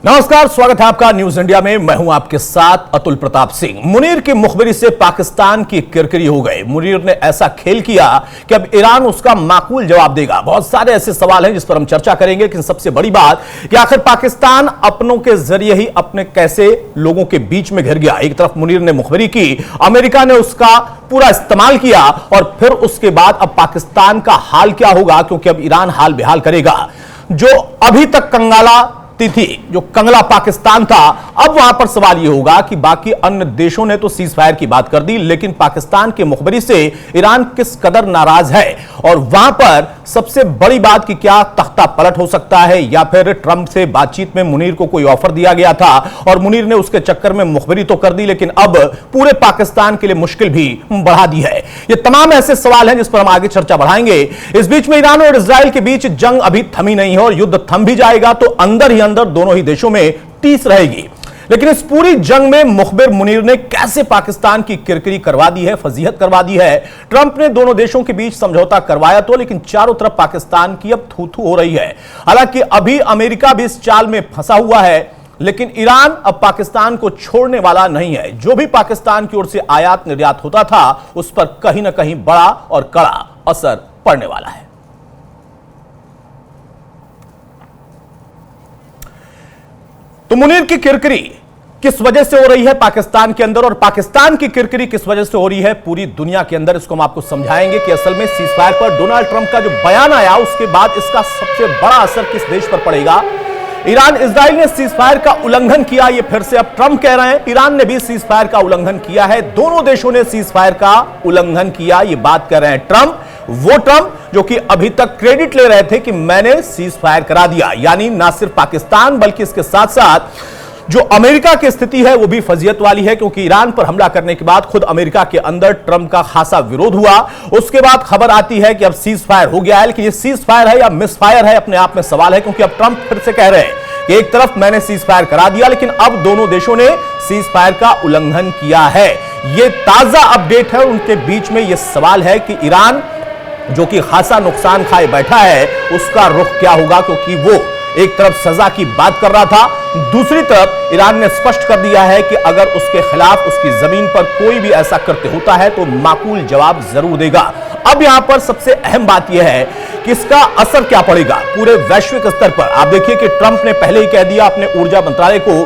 नमस्कार, स्वागत है आपका न्यूज इंडिया में। मैं हूं आपके साथ अतुल प्रताप सिंह। मुनीर की मुखबिरी से पाकिस्तान की किरकिरी हो गई। मुनीर ने ऐसा खेल किया कि अब ईरान उसका माकूल जवाब देगा। बहुत सारे ऐसे सवाल हैं जिस पर हम चर्चा करेंगे, लेकिन सबसे बड़ी बात कि आखिर पाकिस्तान अपनों के जरिए ही अपने कैसे लोगों के बीच में घिर गया। एक तरफ मुनीर ने मुखबिरी की, अमेरिका ने उसका पूरा इस्तेमाल किया और फिर उसके बाद अब पाकिस्तान का हाल क्या होगा, क्योंकि अब ईरान हाल बेहाल करेगा। जो अभी तक कंगाला थी, जो कंगला पाकिस्तान था, अब वहां पर सवाल यह होगा कि बाकी अन्य देशों ने तो सीज फायर की बात कर दी, लेकिन पाकिस्तान के मुखबिरी से ईरान किस कदर नाराज है। और वहां पर सबसे बड़ी बात कि क्या तख्ता पलट हो सकता है, या फिर ट्रंप से बातचीत में मुनीर को कोई ऑफर दिया गया था और मुनीर ने उसके चक्कर में मुखबिरी तो कर दी, लेकिन अब पूरे पाकिस्तान के लिए मुश्किल भी बढ़ा दी है। ये तमाम ऐसे सवाल हैं जिस पर हम आगे चर्चा बढ़ाएंगे। इस बीच में ईरान और इजराइल के बीच जंग अभी थमी नहीं है और युद्ध थम भी जाएगा तो अंदर ही अंदर दोनों ही देशों में टीस रहेगी। लेकिन इस पूरी जंग में मुखबिर मुनीर ने कैसे पाकिस्तान की किरकिरी करवा दी है, फजीहत करवा दी है। ट्रंप ने दोनों देशों के बीच समझौता करवाया तो, लेकिन चारों तरफ पाकिस्तान की अब थू-थू हो रही है। हालांकि अभी अमेरिका भी इस चाल में फंसा हुआ है, लेकिन ईरान अब पाकिस्तान को छोड़ने वाला नहीं है। जो भी पाकिस्तान की ओर से आयात निर्यात होता था उस पर कहीं ना कहीं बड़ा और कड़ा असर पड़ने वाला है। तो मुनीर की किरकिरी किस वजह से हो रही है पाकिस्तान के अंदर, और पाकिस्तान की किरकिरी किस वजह से हो रही है पूरी दुनिया के अंदर, इसको हम आपको समझाएंगे कि असल में सीज फायर पर डोनाल्ड ट्रंप का जो बयान आया उसके बाद इसका सबसे बड़ा असर किस देश पर पड़ेगा। ईरान इजराइल ने सीज फायर का उल्लंघन किया, ये फिर से अब ट्रंप कह रहे हैं। ईरान ने भी सीज फायर का उल्लंघन किया है। दोनों देशों ने सीज फायर का उल्लंघन किया, ये बात कर रहे हैं ट्रंप। वो ट्रंप जो कि अभी तक क्रेडिट ले रहे थे कि मैंने सीज फायर करा दिया, यानी ना सिर्फ पाकिस्तान बल्कि इसके साथ साथ जो अमेरिका की स्थिति है वो भी फजीयत वाली है, क्योंकि ईरान पर हमला करने के बाद खुद अमेरिका के अंदर ट्रंप का खासा विरोध हुआ। उसके बाद खबर आती है कि अब सीज फायर हो गया है, लेकिन ये सीज फायर है या मिस फायर है अपने आप में सवाल है, क्योंकि अब ट्रंप फिर से कह रहे हैं कि एक तरफ मैंने सीज फायर करा दिया, लेकिन अब दोनों देशों ने सीज फायर का उल्लंघन किया है। ये ताजा अपडेट है। उनके बीच में यह सवाल है कि ईरान जो कि खासा नुकसान खाए बैठा है उसका रुख क्या होगा, क्योंकि वो एक तरफ सजा की बात कर रहा था, दूसरी तरफ ईरान ने स्पष्ट कर दिया है कि अगर उसके खिलाफ उसकी जमीन पर कोई भी ऐसा कृत्य होता है तो माकूल जवाब जरूर देगा। अब यहां पर सबसे अहम बात यह है कि इसका असर क्या पड़ेगा पूरे वैश्विक स्तर पर। आप देखिए कि ट्रंप ने पहले ही कह दिया अपने ऊर्जा मंत्रालय को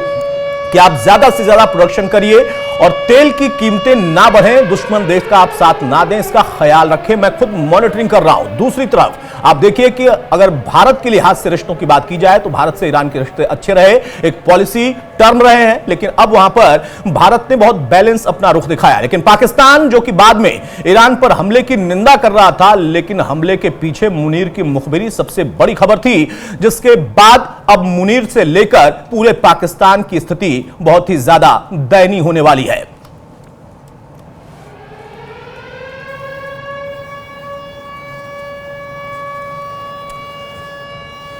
कि आप ज्यादा से ज्यादा प्रोडक्शन करिए और तेल की कीमतें ना बढ़ें, दुश्मन देश का आप साथ ना दें, इसका ख्याल रखें। मैं खुद मॉनिटरिंग कर रहा हूं। दूसरी तरफ आप देखिए कि अगर भारत के लिहाज से रिश्तों की बात की जाए तो भारत से ईरान के रिश्ते अच्छे रहे, एक पॉलिसी टर्म रहे हैं, लेकिन अब वहां पर भारत ने बहुत बैलेंस अपना रुख दिखाया। लेकिन पाकिस्तान जो कि बाद में ईरान पर हमले की निंदा कर रहा था, लेकिन हमले के पीछे मुनीर की मुखबिरी सबसे बड़ी खबर थी, जिसके बाद अब मुनीर से लेकर पूरे पाकिस्तान की स्थिति बहुत ही ज्यादा दयनीय होने वाली है।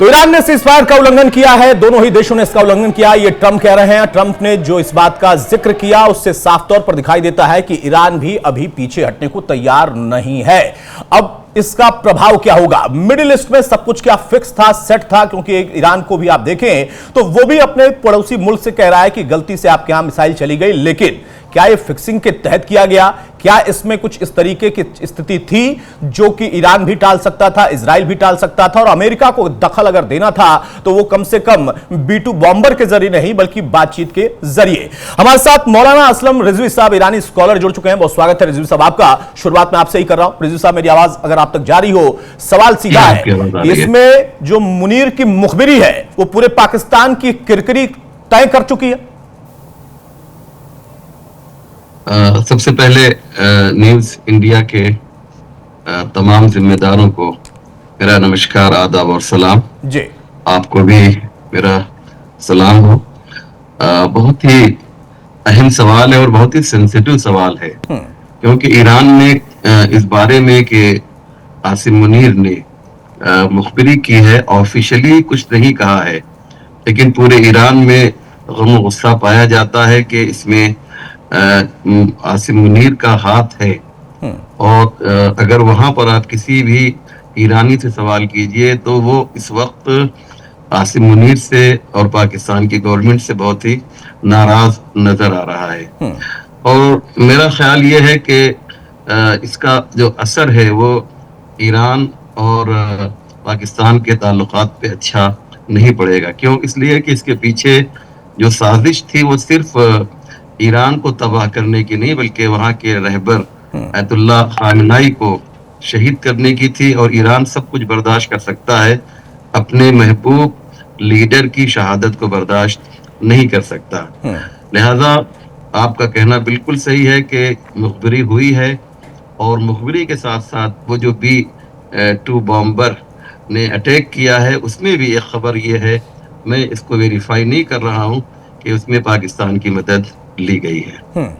तो ईरान ने सीज फायर का उल्लंघन किया है, दोनों ही देशों ने इसका उल्लंघन किया, ये ट्रंप कह रहे हैं। ट्रंप ने जो इस बात का जिक्र किया उससे साफ तौर पर दिखाई देता है कि ईरान भी अभी पीछे हटने को तैयार नहीं है। अब इसका प्रभाव क्या होगा? मिडिल ईस्ट में सब कुछ क्या फिक्स था, सेट था, क्योंकि ईरान को भी आप देखें तो वो भी अपने पड़ोसी मुल्क से कह रहा है कि गलती से आपके यहां मिसाइल चली गई, लेकिन क्या ये फिक्सिंग के तहत किया गया? क्या इसमें कुछ इस तरीके की स्थिति थी जो कि ईरान भी टाल सकता था, इजराइल भी टाल सकता था, और अमेरिका को दखल अगर देना था तो वो कम से कम B2 बॉम्बर के जरिए नहीं बल्कि बातचीत के जरिए। हमारे साथ मौलाना असलम रिजवी साहब, ईरानी स्कॉलर, जुड़ चुके हैं। बहुत स्वागत है रिजवी साहब आपका। शुरुआत में आपसे ही कर रहा हूं। रिजवी साहब, मेरी आवाज अगर आप तक जा रही हो, सवाल सीधा है, इसमें जो मुनीर की मुखबिरी है वो पूरे पाकिस्तान की किरकिरी तय कर चुकी है? सबसे पहले न्यूज इंडिया के तमाम जिम्मेदारों को मेरा नमस्कार, आदाब और सलाम जी। आपको भी मेरा सलाम हो। बहुत ही अहम सवाल है और बहुत ही सेंसिटिव सवाल है, क्योंकि ईरान ने इस बारे में कि आसिम मुनीर ने मुखबिरी की है, ऑफिशियली कुछ नहीं कहा है, लेकिन पूरे ईरान में गम गुस्सा पाया जाता है कि इसमें आसिम मुनीर का हाथ है। और अगर वहां पर आप किसी भी ईरानी से सवाल कीजिए तो वो इस वक्त आसिम मुनीर से और पाकिस्तान की गवर्नमेंट से बहुत ही नाराज नजर आ रहा है। और मेरा ख्याल ये है कि इसका जो असर है वो ईरान और पाकिस्तान के ताल्लुकात पे अच्छा नहीं पड़ेगा। क्यों? इसलिए कि इसके पीछे जो साजिश थी वो सिर्फ ईरान को तबाह करने की नहीं, बल्कि वहाँ के रहबर अयतुल्लाह खामेनी को शहीद करने की थी। और ईरान सब कुछ बर्दाश्त कर सकता है, अपने महबूब लीडर की शहादत को बर्दाश्त नहीं कर सकता। लिहाजा आपका कहना बिल्कुल सही है कि मुखबिरी हुई है, और मुखबिरी के साथ साथ वो जो B-2 बॉम्बर ने अटैक किया है उसमें भी एक खबर ये है, मैं इसको वेरीफाई नहीं कर रहा हूँ, कि उसमें पाकिस्तान की मदद ली गई है।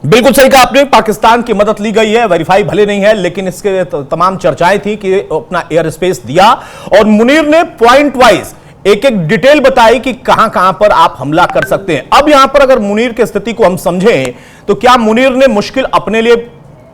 बिल्कुल सही कहा आपने, पाकिस्तान की मदद ली गई है, वेरीफाई भले नहीं है लेकिन इसके तमाम चर्चाएं थी कि अपना एयर स्पेस दिया। और मुनीर ने पॉइंट वाइज एक एक डिटेल बताई कि कहां कहां पर आप हमला कर सकते हैं। अब यहां पर अगर मुनीर की स्थिति को हम समझें तो क्या मुनीर ने मुश्किल अपने लिए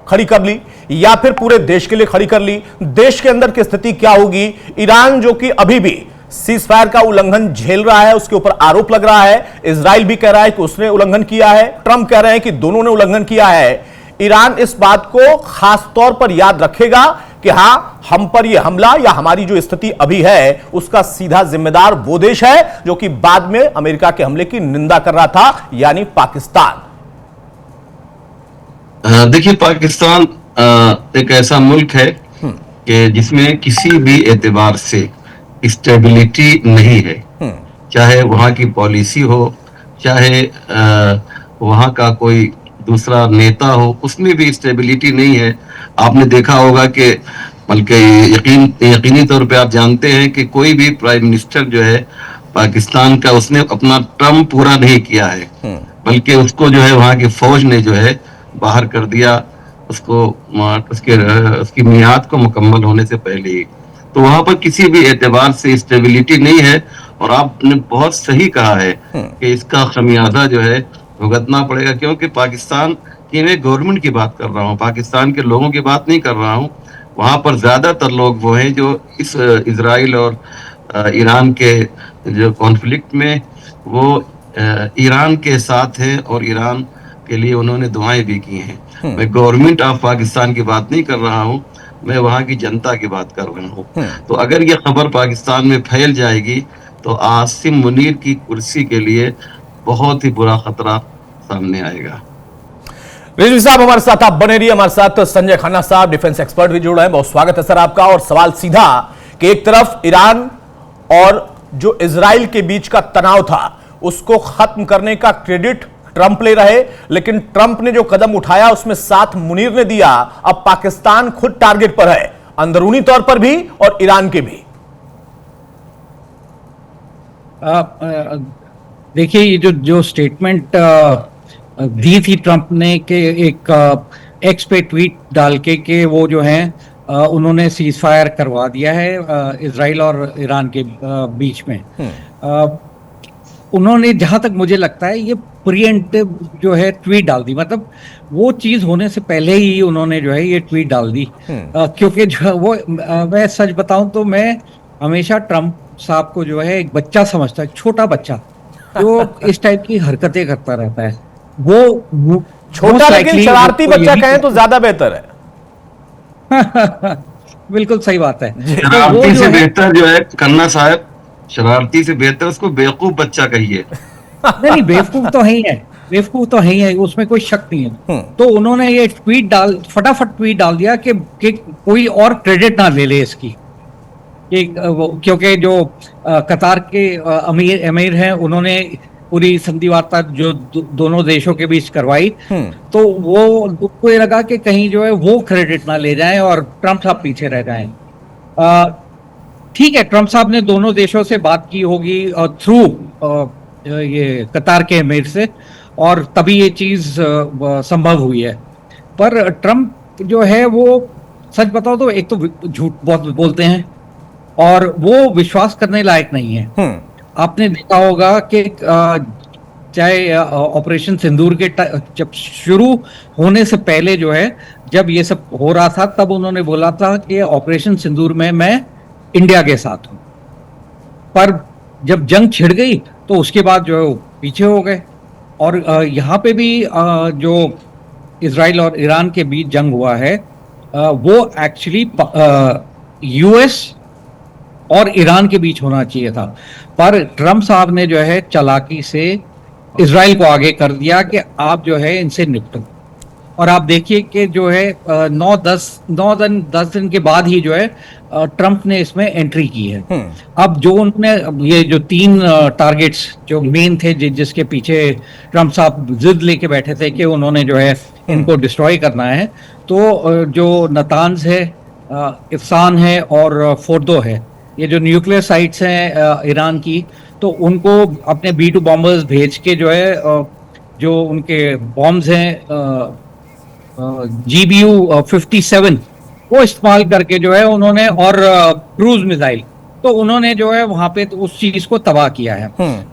खड़ी कर ली या फिर पूरे देश के लिए खड़ी कर ली? देश के अंदर की स्थिति क्या होगी? ईरान जो कि अभी भी सीज फायर का उल्लंघन झेल रहा है, उसके ऊपर आरोप लग रहा है, इजराइल भी कह रहा है कि उसने उल्लंघन किया है, ट्रंप कह रहे हैं कि दोनों ने उल्लंघन किया है। ईरान इस बात को खास तौर पर याद रखेगा कि हां, हम पर यह हमला या हमारी जो स्थिति अभी है उसका सीधा जिम्मेदार वो देश है जो कि बाद में अमेरिका के हमले की निंदा कर रहा था, यानी पाकिस्तान। देखिए, पाकिस्तान एक ऐसा मुल्क है कि जिसमें किसी भी एतबार से स्टेबिलिटी नहीं है। चाहे वहाँ की पॉलिसी हो, चाहे वहाँ का कोई दूसरा नेता हो, उसमें भी स्टेबिलिटी नहीं है। आपने देखा होगा कि बल्कि यकीनी तौर पे आप जानते हैं कि कोई भी प्राइम मिनिस्टर जो है पाकिस्तान का, उसने अपना टर्म पूरा नहीं किया है, बल्कि उसको जो है वहाँ की फौज ने जो है बाहर कर दिया, उसको उसकी मियाद को मुकम्मल होने से पहले ही। तो वहां पर किसी भी एतबार से स्टेबिलिटी नहीं है। और आपने बहुत सही कहा है कि इसका खमियाजा जो है भुगतना पड़ेगा, क्योंकि पाकिस्तान की, मैं गवर्नमेंट की बात कर रहा हूँ, पाकिस्तान के लोगों की बात नहीं कर रहा हूँ। वहां पर ज्यादातर लोग वो हैं जो इस इजराइल और ईरान के जो कॉन्फ्लिक्ट में वो ईरान के साथ हैं, और ईरान के लिए उन्होंने दुआएं भी की हैं। मैं गवर्नमेंट ऑफ पाकिस्तान की बात नहीं कर रहा हूँ, मैं वहां की जनता की बात कर रहा हूँ। तो अगर ये खबर पाकिस्तान में फैल जाएगी तो आसिम मुनीर की कुर्सी के लिए बहुत ही बुरा खतरा सामने आएगा। रिजवी साहब हमारे साथ आप बने रहिए। हमारे साथ संजय खन्ना साहब, डिफेंस एक्सपर्ट भी जुड़ रहे हैं। बहुत स्वागत है सर आपका। और सवाल सीधा कि एक तरफ ईरान और जो इजराइल के बीच का तनाव था उसको खत्म करने का क्रेडिट ट्रंप ले रहे, लेकिन ट्रंप ने जो कदम उठाया उसमें साथ मुनीर ने दिया। अब पाकिस्तान खुद टारगेट पर है, अंदरूनी तौर पर भी और ईरान के भी। देखिए, ये जो स्टेटमेंट दी थी ट्रंप ने कि एक एक्स पे ट्वीट डाल के वो जो है उन्होंने सीज फायर करवा दिया है इजराइल और ईरान के बीच में। उन्होंने, जहां तक मुझे लगता है, ये प्रीएम्प्टिव जो है ट्वीट डाल दी, मतलब वो चीज होने से पहले ही उन्होंने जो है ये ट्वीट डाल दी। क्योंकि जो वो, मैं सच बताऊं तो मैं हमेशा ट्रंप साहब को जो है एक बच्चा समझता है, छोटा बच्चा जो इस टाइप की हरकतें करता रहता है। वो छोटा लेकिन शरारती बच्चा कहें तो ज्यादा बेहतर है। बिल्कुल सही बात है। शरारती से बेहतर जो है खन्ना साहब, शरारती से बेहतर उसको बेवकूफ बच्चा कहिए। नहीं, बेवकूफ तो है ही है, बेवकूफ तो है ही है, उसमें कोई शक नहीं है। तो उन्होंने ये फटाफट ट्वीट डाल दिया कि कोई और क्रेडिट ना ले ले इसकी, क्योंकि जो कतार के अमीर हैं उन्होंने पूरी संधि वार्ता जो दोनों देशों के बीच करवाई, तो वो उनको ये लगा कि कहीं जो है वो क्रेडिट ना ले जाएं और ट्रंप साहब पीछे रह जाएं। ठीक है, ट्रंप साहब ने दोनों देशों से बात की होगी थ्रू ये कतार के अमीर से, और तभी ये चीज संभव हुई है। पर ट्रंप जो है वो, सच बताओ तो, एक तो झूठ बहुत बोलते हैं और वो विश्वास करने लायक नहीं है। आपने देखा होगा कि चाहे ऑपरेशन सिंदूर के जब शुरू होने से पहले जो है, जब ये सब हो रहा था, तब उन्होंने बोला था कि ऑपरेशन सिंदूर में मैं इंडिया के साथ हो। पर जब जंग छिड़ गई तो उसके बाद जो है वो पीछे हो गए। और यहाँ पे भी जो इजराइल और ईरान के बीच जंग हुआ है वो एक्चुअली यूएस और ईरान के बीच होना चाहिए था, पर ट्रम्प साहब ने जो है चालाकी से इजराइल को आगे कर दिया कि आप जो है इनसे निपटो। और आप देखिए कि जो है 9-10 दिन के बाद ही जो है ट्रम्प ने इसमें एंट्री की है। अब जो उन्होंने ये जो 3 टारगेट्स जो मेन थे जिसके पीछे ट्रम्प साहब जिद लेके बैठे थे कि उन्होंने जो है इनको डिस्ट्रॉय करना है, तो जो नतान्ज है, इफ्सान है और फोर्दो है, ये जो न्यूक्लियर साइट्स हैं ईरान की, तो उनको अपने B-2 बॉम्बर्स भेज के जो है जो उनके बॉम्ब्स हैं GBU 57 वो इस्तेमाल करके जो है उन्होंने, और क्रूज मिसाइल, तो उन्होंने जो है वहां पे तो उस चीज को तबाह किया है।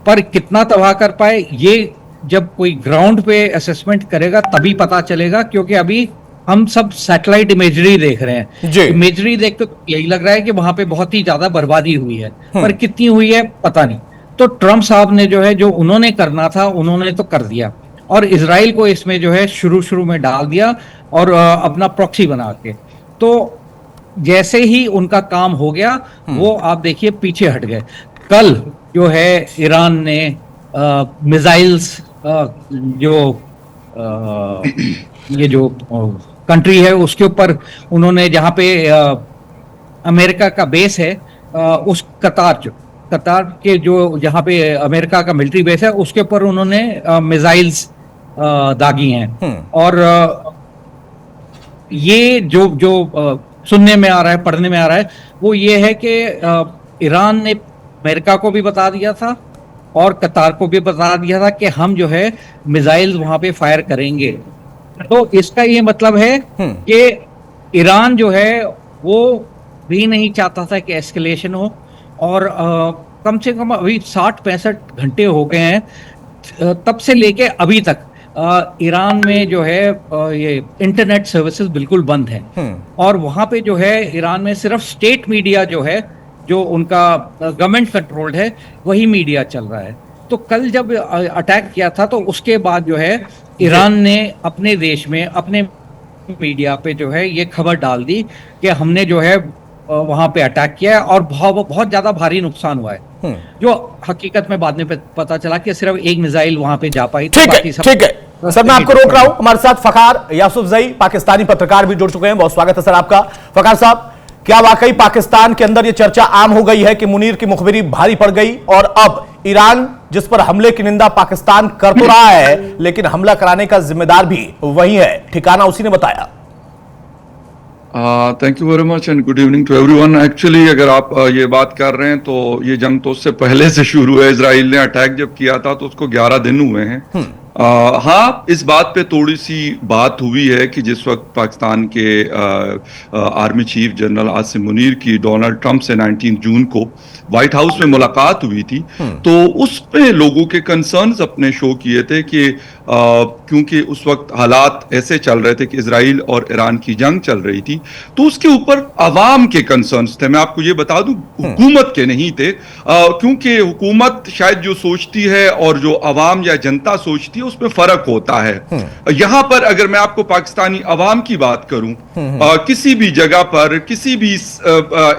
पर कितना तबाह कर पाए ये जब कोई ग्राउंड पे असेसमेंट करेगा तभी पता चलेगा, क्योंकि अभी हम सब सैटेलाइट इमेजरी देख रहे हैं। इमेजरी देख के यही लग रहा है कि वहां पे बहुत ही ज्यादा बर्बादी हुई है, पर कितनी हुई है पता नहीं। तो ट्रम्प साहब ने जो है जो उन्होंने करना था उन्होंने तो कर दिया, और इजराइल को इसमें जो है शुरू में डाल दिया और अपना प्रॉक्सी बना के। तो जैसे ही उनका काम हो गया वो आप देखिए पीछे हट गए। कल जो है ईरान ने मिसाइल्स जो ये जो कंट्री है उसके ऊपर उन्होंने, जहाँ पे अमेरिका का बेस है, उस कतार के जो जहाँ पे अमेरिका का मिलिट्री बेस है उसके ऊपर उन्होंने मिसाइल्स दागी हैं। और ये जो सुनने में आ रहा है, पढ़ने में आ रहा है, वो ये है कि ईरान ने अमेरिका को भी बता दिया था और कतार को भी बता दिया था कि हम जो है मिसाइल्स वहां पे फायर करेंगे। तो इसका ये मतलब है कि ईरान जो है वो भी नहीं चाहता था कि एस्केलेशन हो, और कम से कम अभी 60-65 घंटे हो गए हैं तब से लेके अभी तक ईरान में जो है ये इंटरनेट सर्विसेज बिल्कुल बंद है। और वहां पे जो है ईरान में सिर्फ स्टेट मीडिया जो है, जो उनका गवर्नमेंट कंट्रोल्ड है, वही मीडिया चल रहा है। तो कल जब अटैक किया था तो उसके बाद जो है ईरान ने अपने देश में अपने मीडिया पे जो है ये खबर डाल दी कि हमने जो है वहां पे अटैक किया है और बहुत ज्यादा भारी नुकसान हुआ है, जो हकीकत में बाद में पता चला कि सिर्फ एक मिसाइल वहां पे जा पाई। ठीक है सर, मैं आपको रोक रहा हूं। हमारे साथ फखार यासूफजई पाकिस्तानी पत्रकार भी जुड़ चुके हैं। बहुत स्वागत है सर आपका। फखार साहब, क्या वाकई पाकिस्तान के अंदर यह चर्चा आम हो गई है कि मुनीर की मुखबिरी भारी पड़ गई, और अब ईरान जिस पर हमले की निंदा पाकिस्तान कर तो रहा है लेकिन हमला कराने का जिम्मेदार भी वही है, ठिकाना उसी ने बताया? Thank you very much and good evening to everyone. Actually अगर आप ये बात कर रहे हैं तो ये जंग तो उससे पहले से शुरू है। इजराइल ने अटैक जब किया था तो उसको 11 दिन हुए हैं। हाँ, इस बात पे थोड़ी सी बात हुई है कि जिस वक्त पाकिस्तान के army chief general Asim Munir की डोनाल्ड ट्रंप से 19 जून को व्हाइट हाउस में मुलाकात हुई थी, तो उस पे लोगों के कंसर्न्स अपने शो किए थे कि क्योंकि उस वक्त हालात ऐसे चल रहे थे कि इजराइल और ईरान की जंग चल रही थी, तो उसके ऊपर अवाम के कंसर्न्स थे। मैं आपको ये बता दूं, हुकूमत के नहीं थे, क्योंकि हुकूमत शायद जो सोचती है और जो अवाम या जनता सोचती है उसमें फर्क होता है। यहां पर अगर मैं आपको पाकिस्तानी अवाम की बात करूं, किसी भी जगह पर किसी भी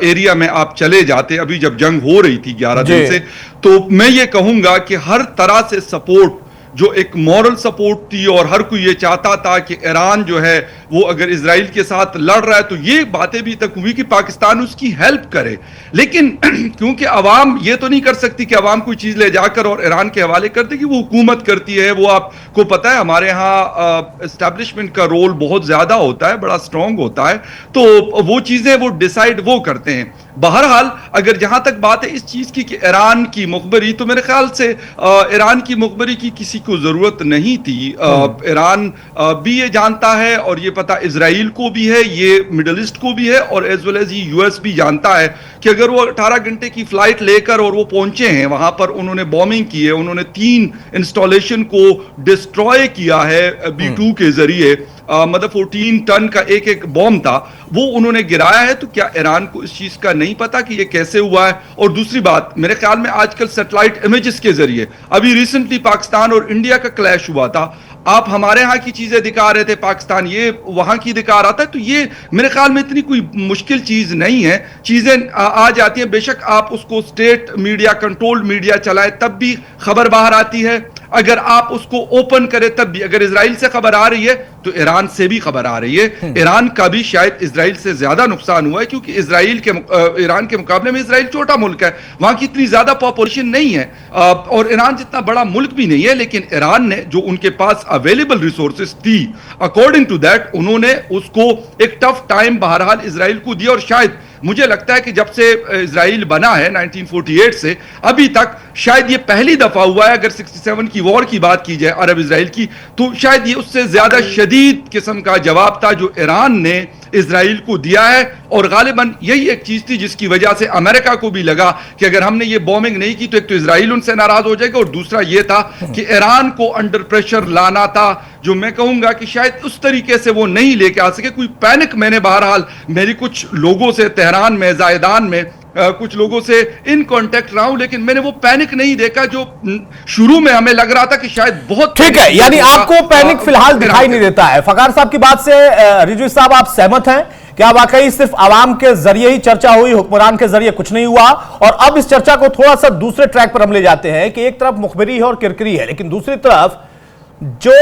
एरिया में आप चले जाते, अभी जब जंग हो रही थी 11 दिन से, तो मैं ये कहूंगा कि हर तरह से सपोर्ट, जो एक मॉरल सपोर्ट थी, और हर कोई ये चाहता था कि ईरान जो है वो अगर इजराइल के साथ लड़ रहा है तो ये बातें भी तक हुई कि पाकिस्तान उसकी हेल्प करे। लेकिन क्योंकि अवाम ये तो नहीं कर सकती कि अवाम कोई चीज ले जाकर और ईरान के हवाले कर दे, कि वो हुकूमत करती है। वो आपको पता है हमारे यहाँ एस्टैब्लिशमेंट का रोल बहुत ज्यादा होता है, बड़ा स्ट्रांग होता है, तो वो चीजें वो डिसाइड वो करते हैं। बहरहाल अगर जहां तक बात है इस चीज की कि ईरान की मुखबरी, तो मेरे ख्याल से ईरान की मुखबरी की किसी को जरूरत नहीं थी। ईरान भी ये जानता है, और ये पता इजराइल को भी है, ये मिडल ईस्ट को भी है, और एज वेल एज ये यूएस भी जानता है कि अगर वो 18 घंटे की फ्लाइट लेकर और वो पहुंचे हैं वहां पर, उन्होंने बॉम्बिंग की है, उन्होंने 3 इंस्टॉलेशन को डिस्ट्रॉय किया है B-2 के जरिए, मतलब 14 टन का एक एक बॉम्ब था, वो उन्होंने गिराया है। तो क्या ईरान को इस चीज का नहीं पता कि ये कैसे हुआ है? और दूसरी बात, मेरे ख्याल में आजकल सैटेलाइट इमेजेस के जरिए, अभी रिसेंटली पाकिस्तान और इंडिया का क्लैश हुआ था, आप हमारे यहाँ की चीजें दिखा रहे थे, पाकिस्तान ये वहां की दिखा रहा था। तो ये मेरे ख्याल में इतनी कोई मुश्किल चीज नहीं है, चीजें आ जाती है। बेशक आप उसको स्टेट मीडिया, कंट्रोल्ड मीडिया चलाए तब भी खबर बाहर आती है, अगर आप उसको ओपन करें तब भी। अगर इजराइल से खबर आ रही है तो ईरान से भी खबर आ रही है। ईरान का भी शायद इजराइल से ज्यादा नुकसान हुआ है, क्योंकि ईरान के मुकाबले में इजराइल छोटा मुल्क है, वहां की इतनी ज्यादा पॉपुलेशन नहीं है, और ईरान जितना बड़ा मुल्क भी नहीं है। लेकिन ईरान ने जो उनके पास अवेलेबल रिसोर्सेज थी, अकॉर्डिंग टू दैट उन्होंने उसको एक टफ टाइम बहरहाल इजराइल को दिया। और शायद मुझे लगता है कि जब से इजराइल बना है 1948 से अभी तक, शायद ये पहली दफा हुआ है, अगर 67 की वॉर की बात की जाए अरब इजराइल की, तो शायद ये उससे ज्यादा शदीद किस्म का जवाब था जो ईरान ने इजराइल को दिया है। और गालिबन यही एक चीज थी जिसकी वजह से अमेरिका को भी लगा कि अगर हमने ये बॉम्बिंग नहीं की तो एक तो इजराइल उनसे नाराज हो जाएगा, और दूसरा ये था कि ईरान को अंडर प्रेशर लाना था, जो मैं कहूंगा कि शायद उस तरीके से वो नहीं लेके आ सके। कोई पैनिक, मैंने बहरहाल मेरी कुछ लोगों से तेहरान में, जायदान में कुछ लोगों से इन कांटेक्ट रहा हूं, लेकिन मैंने वो पैनिक नहीं देखा जो शुरू में हमें लग रहा था कि शायद बहुत। ठीक है, यानी आपको पैनिक फिलहाल दिखाई नहीं देता है। फकार साहब की बात से रिजवी साहब आप सहमत हैं? क्या वाकई सिर्फ आवाम के जरिए ही चर्चा हुई, हुक्मरान के जरिए कुछ नहीं हुआ? और अब इस चर्चा को थोड़ा सा दूसरे ट्रैक पर हम ले जाते हैं कि एक तरफ मुखबिरी है और किरकिरी है, लेकिन दूसरी तरफ जो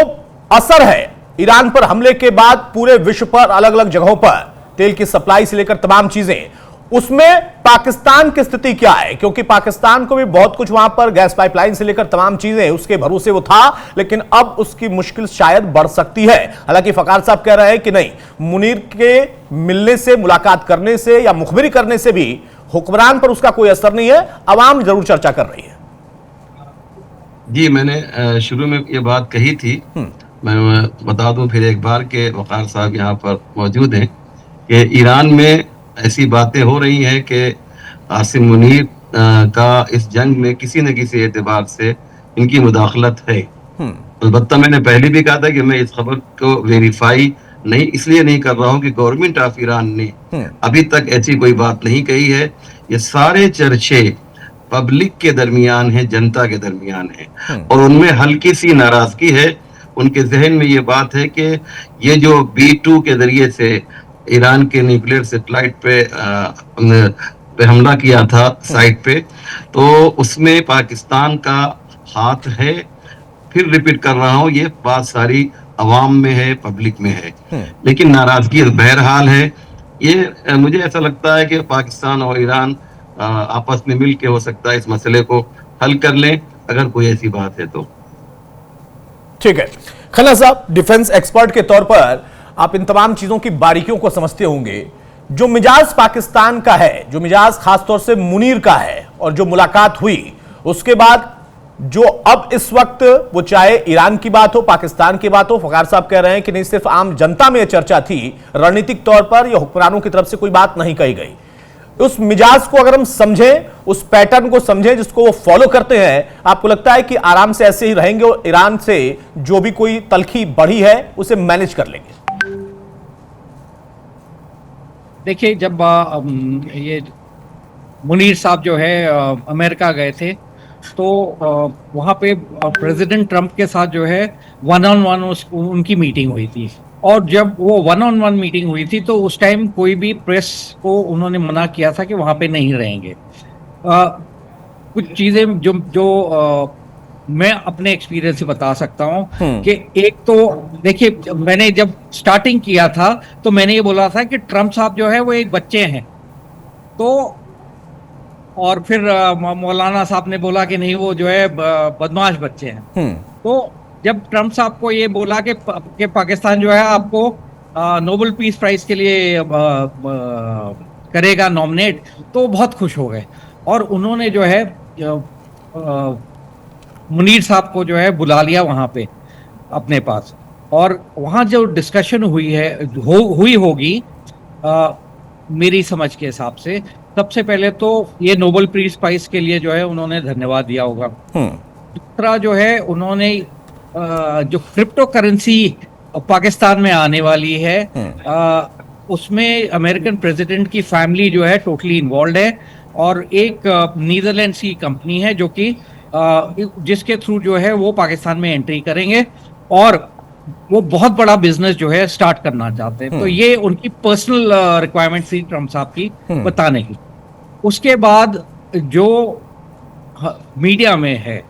असर है ईरान पर हमले के बाद पूरे विश्व पर, अलग अलग जगहों पर, तेल की सप्लाई से लेकर तमाम चीजें, उसमें पाकिस्तान की स्थिति क्या है? क्योंकि पाकिस्तान को भी बहुत कुछ वहां पर गैस पाइपलाइन से लेकर तमाम चीजें, उसके भरोसे वो था, लेकिन अब उसकी मुश्किल शायद बढ़ सकती है। हालांकि फकार साहब कह रहे हैं कि नहीं, मुनीर के मिलने से, मुलाकात करने से या मुखबिरी करने से भी हुक्मरान पर उसका कोई असर नहीं है, अवाम जरूर चर्चा कर रही है। जी, मैंने शुरू में ये बात कही थी, मैं बता दूं फिर एक बार के वकार साहब यहाँ पर मौजूद हैं, कि ईरान में ऐसी बातें हो रही हैं कि आसिम मुनीर का इस जंग में किसी न किसी एतबार से इनकी मुदाखलत है। अलबत्ता मैंने पहले भी कहा था कि मैं इस खबर को वेरीफाई नहीं इसलिए नहीं कर रहा हूं कि गवर्नमेंट ऑफ ईरान ने अभी तक ऐसी कोई बात नहीं कही है। ये सारे चर्चे पब्लिक के दरमियान है, जनता के दरमियान है, और उनमें हल्की सी नाराजगी है। उनके जहन में ये बात है कि ये जो B2 के जरिए से ईरान के न्यूक्लियर सैटेलाइट पे हमला किया था साइट पे, तो उसमें पाकिस्तान का हाथ है। फिर रिपीट कर रहा हूं, ये बात सारी अवाम में है, पब्लिक में है, लेकिन नाराजगी बहरहाल है। ये मुझे ऐसा लगता है कि पाकिस्तान और ईरान आपस में मिल के हो सकता है इस मसले को हल कर लें, अगर कोई ऐसी बात है तो। ठीक है, खन्ना साहब, डिफेंस एक्सपर्ट के तौर पर आप इन तमाम चीजों की बारीकियों को समझते होंगे। जो मिजाज पाकिस्तान का है, जो मिजाज खासतौर से मुनीर का है, और जो मुलाकात हुई उसके बाद जो अब इस वक्त, वो चाहे ईरान की बात हो, पाकिस्तान की बात हो, फकार साहब कह रहे हैं कि नहीं, सिर्फ आम जनता में यह चर्चा थी, रणनीतिक तौर पर या हुक्मरानों की तरफ से कोई बात नहीं कही गई। उस मिजाज को अगर हम समझें, उस पैटर्न को समझें जिसको वो फॉलो करते हैं, आपको लगता है कि आराम से ऐसे ही रहेंगे और ईरान से जो भी कोई तलखी बढ़ी है उसे मैनेज कर लेंगे? देखिए, जब ये मुनीर साहब जो है अमेरिका गए थे, तो वहाँ पे प्रेसिडेंट ट्रंप के साथ जो है 1-on-1 उनकी मीटिंग हुई थी। और जब वो 1-on-1 मीटिंग हुई थी तो उस टाइम कोई भी प्रेस को उन्होंने मना किया था कि वहाँ पे नहीं रहेंगे। कुछ चीज़ें जो मैं अपने एक्सपीरियंस से बता सकता हूँ कि एक तो देखिए, मैंने जब स्टार्टिंग किया था तो मैंने ये बोला था कि ट्रंप साहब जो है वो एक बच्चे हैं, तो और फिर मौलाना साहब ने बोला कि नहीं, वो जो है बदमाश बच्चे हैं। तो जब ट्रंप साहब को ये बोला कि पाकिस्तान जो है आपको नोबेल पीस प्राइज के लिए करेगा नॉमिनेट, तो बहुत खुश हो गए। और उन्होंने जो है मुनीर साहब को जो है बुला लिया वहाँ पे अपने पास, और वहाँ जो डिस्कशन हुई है हुई होगी मेरी समझ के हिसाब से, सबसे पहले तो ये नोबेल पीस प्राइज के लिए जो है उन्होंने धन्यवाद दिया होगा। दूसरा जो है, उन्होंने जो क्रिप्टो करेंसी पाकिस्तान में आने वाली है, उसमें अमेरिकन प्रेसिडेंट की फैमिली जो है टोटली इन्वॉल्व है, और एक नीदरलैंड्स की कंपनी है जो कि जिसके थ्रू जो है वो पाकिस्तान में एंट्री करेंगे और वो बहुत बड़ा बिजनेस जो है स्टार्ट करना चाहते हैं। तो ये उनकी पर्सनल रिक्वायरमेंट थी ट्रम्प साहब की बताने की। उसके बाद जो मीडिया में है,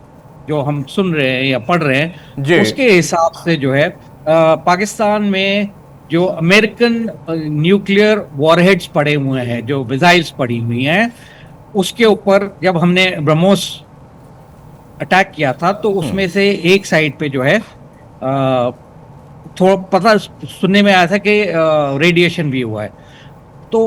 जो हम सुन रहे हैं या पढ़ रहे हैं, उसके हिसाब से जो है पाकिस्तान में जो अमेरिकन न्यूक्लियर वॉरहेड्स पड़े हुए हैं, जो मिसाइल्स पड़ी हुई हैं, उसके ऊपर जब हमने ब्रह्मोस अटैक किया था तो उसमें से एक साइड पे जो है थोड़ा पता सुनने में आया था कि रेडिएशन भी हुआ है। तो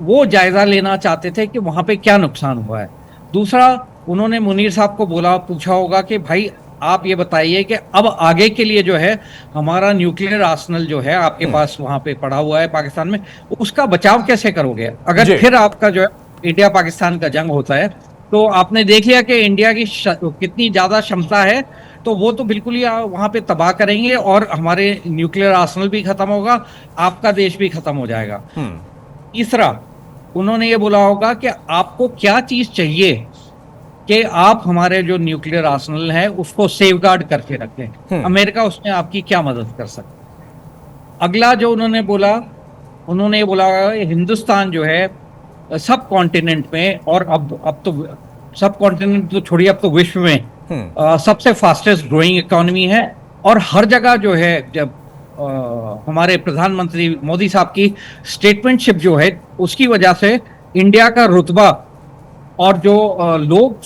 वो जायजा लेना चाहते थे कि वहां पे क्या नुकसान हुआ है। दूसरा, उन्होंने मुनीर साहब को पूछा होगा कि भाई आप ये बताइए कि अब आगे के लिए जो है हमारा न्यूक्लियर आर्सेनल जो है आपके पास वहां पे पड़ा हुआ है पाकिस्तान में, उसका बचाव कैसे करोगे अगर फिर आपका जो है इंडिया पाकिस्तान का जंग होता है। तो आपने देख लिया कि इंडिया की कितनी ज्यादा क्षमता है, तो वो तो बिल्कुल ही वहां पे तबाह करेंगे और हमारे न्यूक्लियर आर्सेनल भी खत्म होगा, आपका देश भी खत्म हो जाएगा। तीसरा, उन्होंने ये बोला होगा कि आपको क्या चीज चाहिए कि आप हमारे जो न्यूक्लियर आर्सेनल है उसको सेफगार्ड करके रखें, अमेरिका उसमें आपकी क्या मदद कर सकता। अगला जो उन्होंने ये बोला हिंदुस्तान जो है सब कॉन्टिनेंट में, और अब तो सब कॉन्टिनेंट तो छोड़िए, अब तो विश्व में सबसे फास्टेस्ट ग्रोइंग इकोनॉमी है, और हर जगह जो है जब हमारे प्रधानमंत्री मोदी साहब की स्टेटमेंटशिप जो है उसकी वजह से इंडिया का रुतबा और जो लोग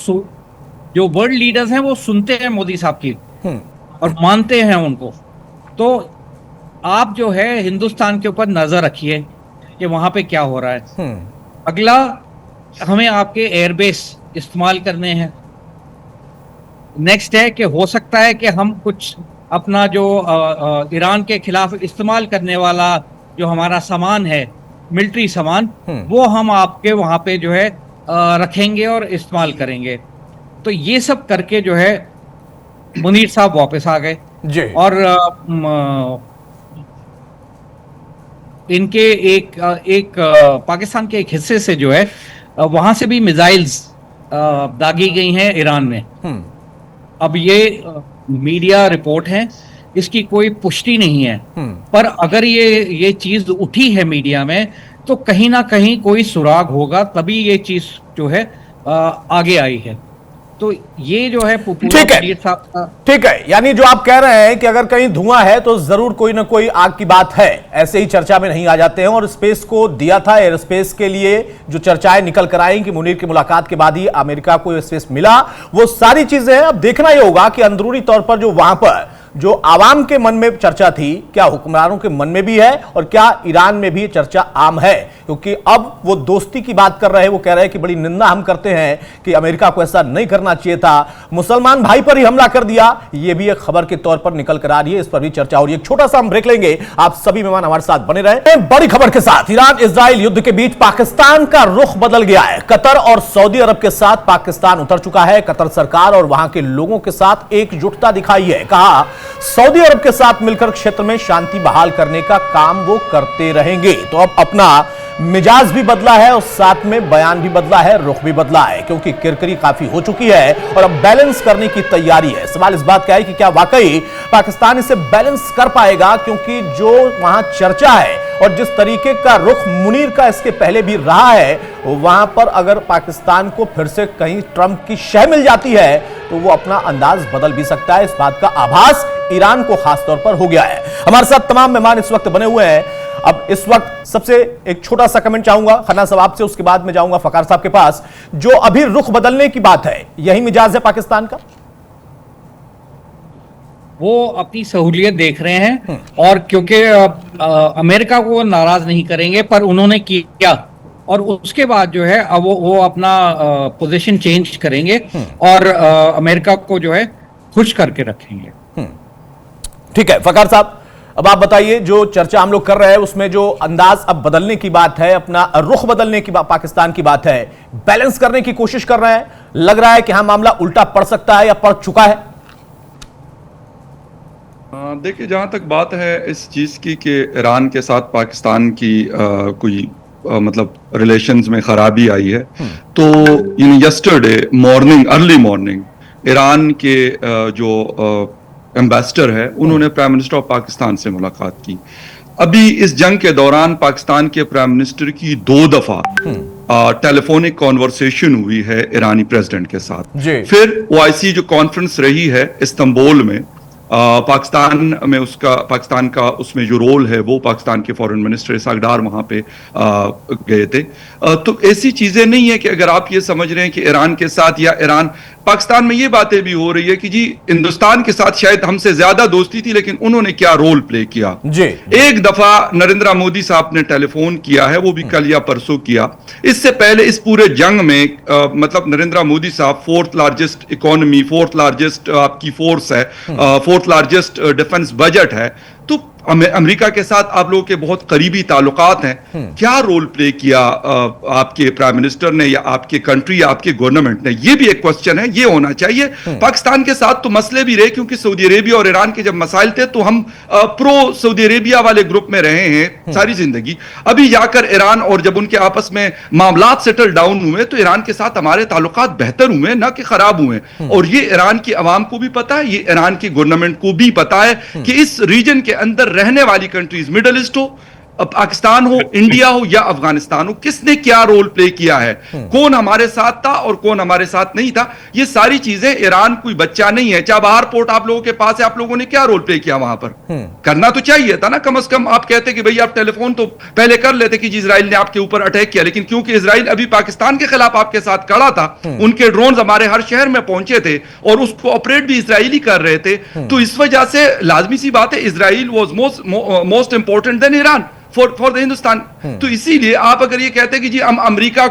जो वर्ल्ड लीडर्स हैं वो सुनते हैं मोदी साहब की और मानते हैं उनको। तो आप जो है हिंदुस्तान के ऊपर नजर रखिए कि वहां पे क्या हो रहा है। अगला, हमें आपके एयरबेस इस्तेमाल करने हैं। नेक्स्ट है कि हो सकता है कि हम कुछ अपना जो ईरान के खिलाफ इस्तेमाल करने वाला जो हमारा सामान है, मिलिट्री सामान, वो हम आपके वहां पे जो है रखेंगे और इस्तेमाल करेंगे। तो ये सब करके जो है मुनीर साहब वापस आ गए और इनके एक पाकिस्तान के एक हिस्से से जो है वहां से भी मिसाइल्स दागी गई हैं ईरान में। अब ये मीडिया रिपोर्ट है, इसकी कोई पुष्टि नहीं है, पर अगर ये चीज उठी है मीडिया में तो कहीं ना कहीं कोई सुराग होगा, तभी ये चीज जो है आगे आई है। तो ये जो है ठीक है, यानी जो आप कह रहे हैं कि अगर कहीं धुआं है तो जरूर कोई ना कोई आग की बात है, ऐसे ही चर्चा में नहीं आ जाते हैं। और स्पेस को दिया था, एयर स्पेस के लिए जो चर्चाएं निकल कर आई कि मुनीर की मुलाकात के बाद ही अमेरिका को स्पेस मिला, वो सारी चीजें अब देखना ही होगा कि अंदरूनी तौर पर जो वहां पर जो आवाम के मन में चर्चा थी, क्या हुक्मरानों के मन में भी है और क्या ईरान में भी चर्चा आम है। क्योंकि अब वो दोस्ती की बात कर रहे हैं, वो कह रहे हैं कि बड़ी निंदा हम करते हैं कि अमेरिका को ऐसा नहीं करना चाहिए था, मुसलमान भाई पर ही हमला कर दिया, ये भी एक खबर के तौर पर निकल कर आ रही है, इस पर भी चर्चा हो रही है। एक छोटा सा हम ब्रेक लेंगे, आप सभी मेहमान हमारे साथ बने रहे। बड़ी खबर के साथ, ईरान इजराइल युद्ध के बीच पाकिस्तान का रुख बदल गया है। कतर और सऊदी अरब के साथ पाकिस्तान उतर चुका है। कतर सरकार और वहां के लोगों के साथ एकजुटता दिखाई है, कहा सऊदी अरब के साथ मिलकर क्षेत्र में शांति बहाल करने का काम वो करते रहेंगे। तो अब अपना मिजाज भी बदला है और साथ में बयान भी बदला है, रुख भी बदला है, क्योंकि किरकिरी काफी हो चुकी है और अब बैलेंस करने की तैयारी है। सवाल इस बात का है कि क्या वाकई पाकिस्तान इसे बैलेंस कर पाएगा, क्योंकि जो वहां चर्चा है और जिस तरीके का रुख मुनीर का इसके पहले भी रहा है, वहां पर अगर पाकिस्तान को फिर से कहीं ट्रंप की शह मिल जाती है तो वो अपना अंदाज बदल भी सकता है। इस बात का आभास ईरान को खासतौर पर हो गया है। हमारे साथ तमाम मेहमान इस वक्त बने हुए हैं। अब इस वक्त सबसे एक छोटा सा कमेंट चाहूंगा खन्ना साहब आपसे, उसके बाद में जाऊंगा फकार साहब के पास। जो अभी रुख बदलने की बात है, यही मिजाज है पाकिस्तान का? वो अपनी सहूलियत देख रहे हैं और क्योंकि अमेरिका को वो नाराज नहीं करेंगे, पर उन्होंने किया और उसके बाद जो है अब वो अपना पोजीशन चेंज करेंगे और अमेरिका को जो है खुश करके रखेंगे। ठीक है फकार साहब, अब आप बताइए, जो चर्चा हम लोग कर रहे हैं उसमें जो अंदाज अब बदलने की बात है, अपना रुख बदलने की पाकिस्तान की बात है, बैलेंस करने की कोशिश कर रहे हैं, लग रहा है कि हाँ मामला उल्टा पड़ सकता है या पड़ चुका है? देखिए, जहां तक बात है इस चीज की कि ईरान के साथ पाकिस्तान की कोई मतलब रिलेशंस में खराबी आई है, तो yesterday morning, early morning, Iran के जो एम्बेसडर है उन्होंने प्राइम मिनिस्टर ऑफ पाकिस्तान से मुलाकात की। अभी इस जंग के दौरान पाकिस्तान के प्राइम मिनिस्टर की 2 दफा टेलीफोनिक कॉन्वर्सेशन हुई है ईरानी प्रेसिडेंट के साथ। फिर ओआईसी जो कॉन्फ्रेंस रही है इस्तांबुल में, पाकिस्तान का उसमें जो रोल है वो पाकिस्तान के फॉरेन मिनिस्टर इसहाक डार वहां पे गए थे। तो ऐसी चीजें नहीं है कि अगर आप ये समझ रहे हैं कि ईरान के साथ या ईरान, पाकिस्तान में ये बातें भी हो रही है कि जी हिंदुस्तान के साथ शायद हमसे ज्यादा दोस्ती थी, लेकिन उन्होंने क्या रोल प्ले किया। एक दफा नरेंद्र मोदी साहब ने टेलीफोन किया है, वो भी कल या परसों किया। इससे पहले इस पूरे जंग में मतलब नरेंद्र मोदी साहब 4th largest economy, 4th largest आपकी फोर्स है, 4th लार्जेस्ट डिफेंस बजट है, तो अमेरिका के साथ आप लोगों के बहुत करीबी ताल्लुकात हैं। क्या रोल प्ले किया आपके प्राइम मिनिस्टर ने या आपके कंट्री या आपके गवर्नमेंट ने, ये भी एक क्वेश्चन है, ये होना चाहिए। पाकिस्तान के साथ तो मसले भी रहे, क्योंकि सऊदी अरेबिया और ईरान के जब मसाइल थे तो हम प्रो सऊदी अरेबिया वाले ग्रुप में रहे हैं सारी जिंदगी। अभी जाकर ईरान और जब उनके आपस में मामलात सेटल डाउन हुए तो ईरान के साथ हमारे ताल्लुकात बेहतर हुए, ना कि खराब हुए। और ये ईरान की आवाम को भी पता है, ये ईरान की गवर्नमेंट को भी पता है कि इस रीजन के अंदर रहने वाली कंट्रीज, मिडिल ईस्ट हो, पाकिस्तान हो, इंडिया हो या अफगानिस्तान हो, किसने क्या रोल प्ले किया है, कौन हमारे साथ था और कौन हमारे साथ नहीं था, ये सारी चीजें, ईरान कोई बच्चा नहीं है। चाबहार पोर्ट आप लोगों के पास है, आप लोगों ने क्या रोल प्ले किया वहां पर? करना तो चाहिए था ना, कम से कम आप कहते कि भाई आप टेलीफोन तो पहले कर लेते कि इजराइल ने आपके ऊपर अटैक किया। लेकिन क्योंकि इजराइल अभी पाकिस्तान के खिलाफ आपके साथ खड़ा था, उनके ड्रोन हमारे हर शहर में पहुंचे थे और उसको ऑपरेट भी इजराइल ही कर रहे थे, तो इस वजह से लाजमी सी बात है Israel was most important than Iran for the Hindustan. तो इसीलिए आप अगर ये कहते हैं कि जी हम अमेरिका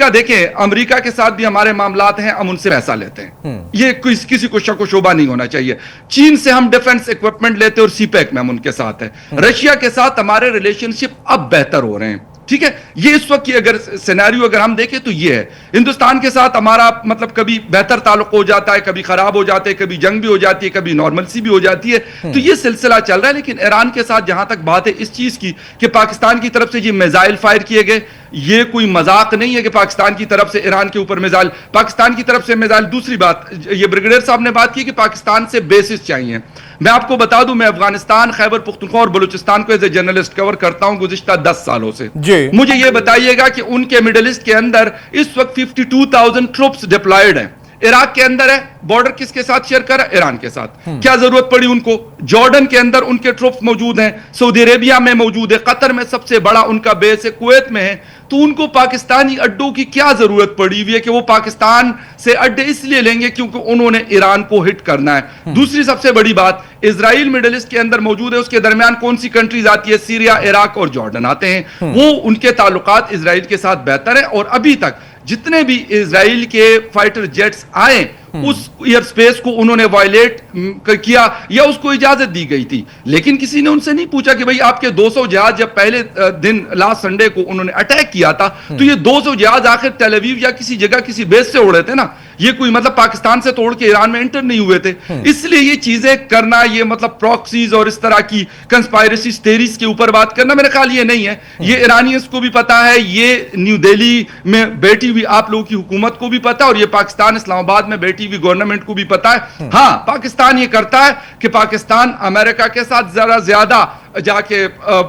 देखें, अमेरिका के साथ भी हमारे मामलात हैं, हम उनसे पैसा लेते हैं, ये किसी को शक व शोभा नहीं होना चाहिए। चीन से हम डिफेंस इक्विपमेंट लेते हैं और सीपैक में हम उनके साथ है। रशिया के साथ हमारे रिलेशनशिप अब बेहतर हो रहे हैं, ठीक है। ये इस वक्त की अगर सिनेरियो अगर हम देखें तो ये है। हिंदुस्तान के साथ हमारा मतलब कभी बेहतर ताल्लुक हो जाता है, कभी खराब हो जाते हैं, कभी जंग भी हो जाती है, कभी नॉर्मलसी भी हो जाती है, तो ये सिलसिला चल रहा है। लेकिन ईरान के साथ जहां तक बात है इस चीज की कि पाकिस्तान की तरफ से ये मिसाइल फायर किए गए, ये कोई मजाक नहीं है कि पाकिस्तान की तरफ से ईरान के ऊपर मिसाइल, पाकिस्तान की तरफ से मिसाइल। दूसरी बात, ये ब्रिगेडियर साहब ने बात की कि पाकिस्तान से बेसिस चाहिए। मैं आपको बता दूं, मैं अफगानिस्तान, खैबर पख्तूनख्वा और बलूचिस्तान को एज ए जर्नलिस्ट कवर करता हूं गुज़िश्ता 10 सालों से। मुझे यह बताइएगा कि उनके मिडिल ईस्ट के अंदर इस वक्त 52,000 ट्रूप्स डिप्लॉयड हैं। इराक के अंदर है, बॉर्डर किसके साथ शेयर कर रहा है? ईरान के साथ। क्या जरूरत पड़ी उनको? जॉर्डन के अंदर उनके ट्रूप्स मौजूद हैं, सऊदी अरेबिया में मौजूद है, कतर में सबसे बड़ा उनका बेस है, कुवैत में है। तो उनको पाकिस्तानी अड्डों की क्या जरूरत पड़ी हुई है कि वो पाकिस्तान से अड्डे इसलिए लेंगे क्योंकि उन्होंने ईरान को हिट करना है। दूसरी सबसे बड़ी बात, इजराइल मिडिल ईस्ट के अंदर मौजूद है, उसके दरमियान कौन सी कंट्रीज आती है? सीरिया, इराक और जॉर्डन आते हैं। वो उनके ताल्लुकात इजराइल के साथ बेहतर है और अभी तक जितने भी इजराइल के फाइटर जेट्स आए उस एयर स्पेस को उन्होंने वायलेट किया या उसको इजाजत दी गई थी। लेकिन किसी ने उनसे नहीं पूछा कि भाई आपके 200 जहाज जब पहले दिन लास्ट संडे को उन्होंने अटैक किया था तो ये 200 जहाज आखिर टेल अवीव या किसी जगह किसी बेस से उड़े थे ना, ये कोई मतलब पाकिस्तान से तोड़ के ईरान में एंटर नहीं हुए थे। इसलिए ये चीजें करना, ये मतलब प्रॉक्सीज और इस तरह की कंस्पायरेसी थ्योरीज के ऊपर बात करना, मेरे ख्याल ये नहीं है। ये ईरानियंस को भी पता है, ये न्यू दिल्ली में बैठी हुई आप लोगों की हुकूमत को भी पता है और ये पाकिस्तान इस्लामाबाद में बैठी हुई गवर्नमेंट को भी पता है। हाँ, पाकिस्तान ये करता है कि पाकिस्तान अमेरिका के साथ जरा ज्यादा जाके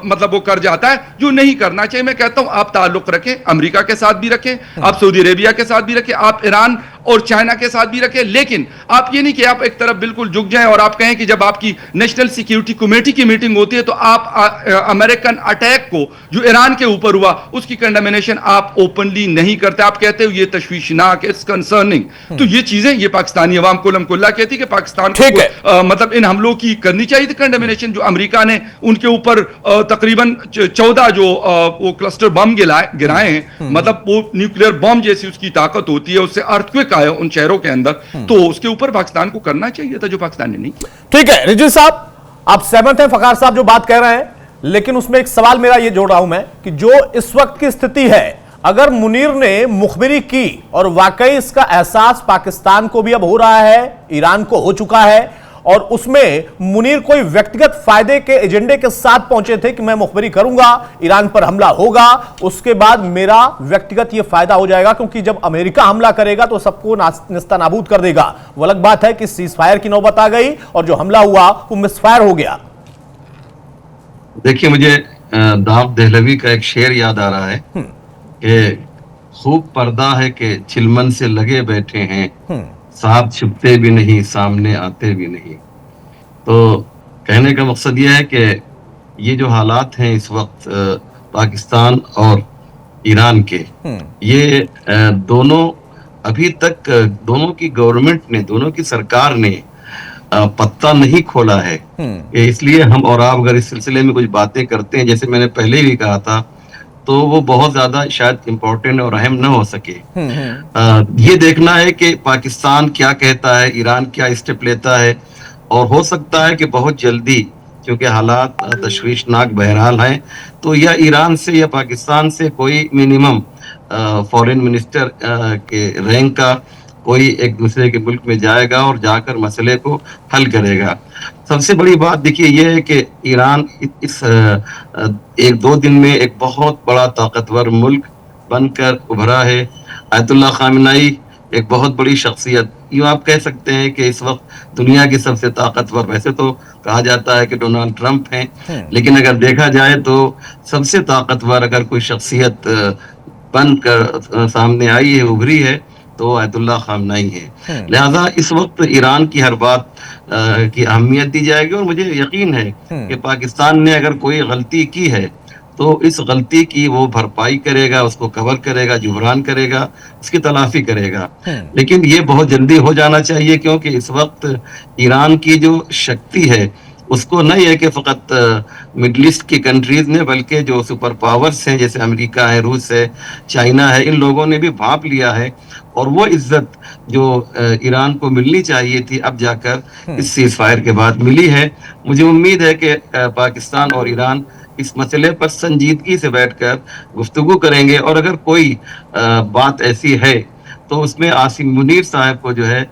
मतलब वो कर जाता है जो नहीं करना चाहिए। मैं कहता हूं आप ताल्लुक रखें, अमेरिका के साथ भी रखें, आप सऊदी अरेबिया के साथ भी रखें, आप ईरान और चाइना के साथ भी रखें, लेकिन आप ये नहीं कि आप एक तरफ बिल्कुल झुक जाएं और आप कहें कि जब आपकी नेशनल सिक्योरिटी कमेटी की मीटिंग होती है तो आप अमेरिकन अटैक को जो ईरान के ऊपर हुआ उसकी कंडेमिनेशन आप ओपनली नहीं करते। आप कहते हो ये तशवीशनाक, इट्स कंसर्निंग। तो ये चीजें ये पाकिस्तानी अवाम कुल्लम कुल्ला कहती है कि पाकिस्तान को मतलब इन हमलों की करनी चाहिए थी कंडेमिनेशन। जो अमेरिका ने उनके ऊपर तकरीबन 14 जो वो क्लस्टर बम गिराए हैं, मतलब वो न्यूक्लियर बम जैसी उसकी ताकत होती है, उससे अर्थक्वेक आया उन शहरों के अंदर, तो उसके ऊपर पाकिस्तान को करना चाहिए था जो पाकिस्तान ने नहीं किया। ठीक है रिजवी साहब, आप सहमत हैं फखार साहब जो बात कह रहे हैं, लेकिन उसमें एक सवाल मेरा ये जोड़ रहा हूं मैं कि जो इस वक्त की स्थिति है, अगर मुनीर ने मुखबिरी की और वाकई इसका एहसास पाकिस्तान को भी अब हो रहा है, ईरान को हो चुका है और उसमें मुनीर कोई व्यक्तिगत फायदे के एजेंडे के साथ पहुंचे थे कि मैं मुखबिरी करूंगा, ईरान पर हमला होगा, उसके बाद मेरा व्यक्तिगत यह फायदा हो जाएगा, क्योंकि जब अमेरिका हमला करेगा तो सबको निस्तानाबूद कर देगा। वो अलग बात है कि सीज फायर की नौबत आ गई और जो हमला हुआ वो मिसफायर हो गया। देखिए, मुझे दाऊद देहलवी का एक शेर याद आ रहा है कि खूब पर्दा है कि चिलमन से लगे बैठे हैं, साथ छुपते भी नहीं, सामने आते भी नहीं। तो कहने का मकसद यह है कि ये जो हालात हैं इस वक्त पाकिस्तान और ईरान के, ये दोनों अभी तक दोनों की गवर्नमेंट ने, दोनों की सरकार ने पत्ता नहीं खोला है। इसलिए हम और आप अगर इस सिलसिले में कुछ बातें करते हैं, जैसे मैंने पहले भी कहा था, तो वो बहुत ज्यादा शायद इम्पोर्टेंट और अहम न हो सके। ये देखना है कि पाकिस्तान क्या कहता है, ईरान क्या स्टेप लेता है, और हो सकता है कि बहुत जल्दी, क्योंकि हालात तशवीशनाक बहरहाल हैं, तो या ईरान से या पाकिस्तान से कोई मिनिमम फॉरेन मिनिस्टर के रैंक का कोई एक दूसरे के मुल्क में जाएगा और जाकर मसले को हल करेगा। सबसे बड़ी बात देखिए ये है कि ईरान इस एक दो दिन में एक बहुत बड़ा ताकतवर मुल्क बनकर उभरा है। आयतुल्लाह खामेनी एक बहुत बड़ी शख्सियत, यूँ आप कह सकते हैं कि इस वक्त दुनिया की सबसे ताकतवर, वैसे तो कहा जाता है कि डोनाल्ड ट्रंप हैं, लेकिन अगर देखा जाए तो सबसे ताकतवर अगर कोई शख्सियत बनकर सामने आई है, उभरी है, तो आयतुल्लाह खामेनी है। लिहाजा इस वक्त ईरान की हर बात की अहमियत दी जाएगी, और मुझे यकीन है कि पाकिस्तान ने अगर कोई गलती की है तो इस गलती की वो भरपाई करेगा, उसको कवर करेगा, जुबरान करेगा, उसकी तलाफी करेगा। लेकिन ये बहुत जल्दी हो जाना चाहिए, क्योंकि इस वक्त ईरान की जो शक्ति है उसको नहीं है कि फ़कत मिडल ईस्ट की कंट्रीज ने, बल्कि जो सुपर पावर्स हैं जैसे अमेरिका है, रूस है, चाइना है, इन लोगों ने भी भांप लिया है। और वो इज्जत जो ईरान को मिलनी चाहिए थी अब जाकर इस सीज फायर के बाद मिली है। मुझे उम्मीद है कि पाकिस्तान और ईरान इस मसले पर संजीदगी से बैठकर गुफ्तगू करेंगे, और अगर कोई बात ऐसी है तो उसमें आसिम मुनीर साहब को जो है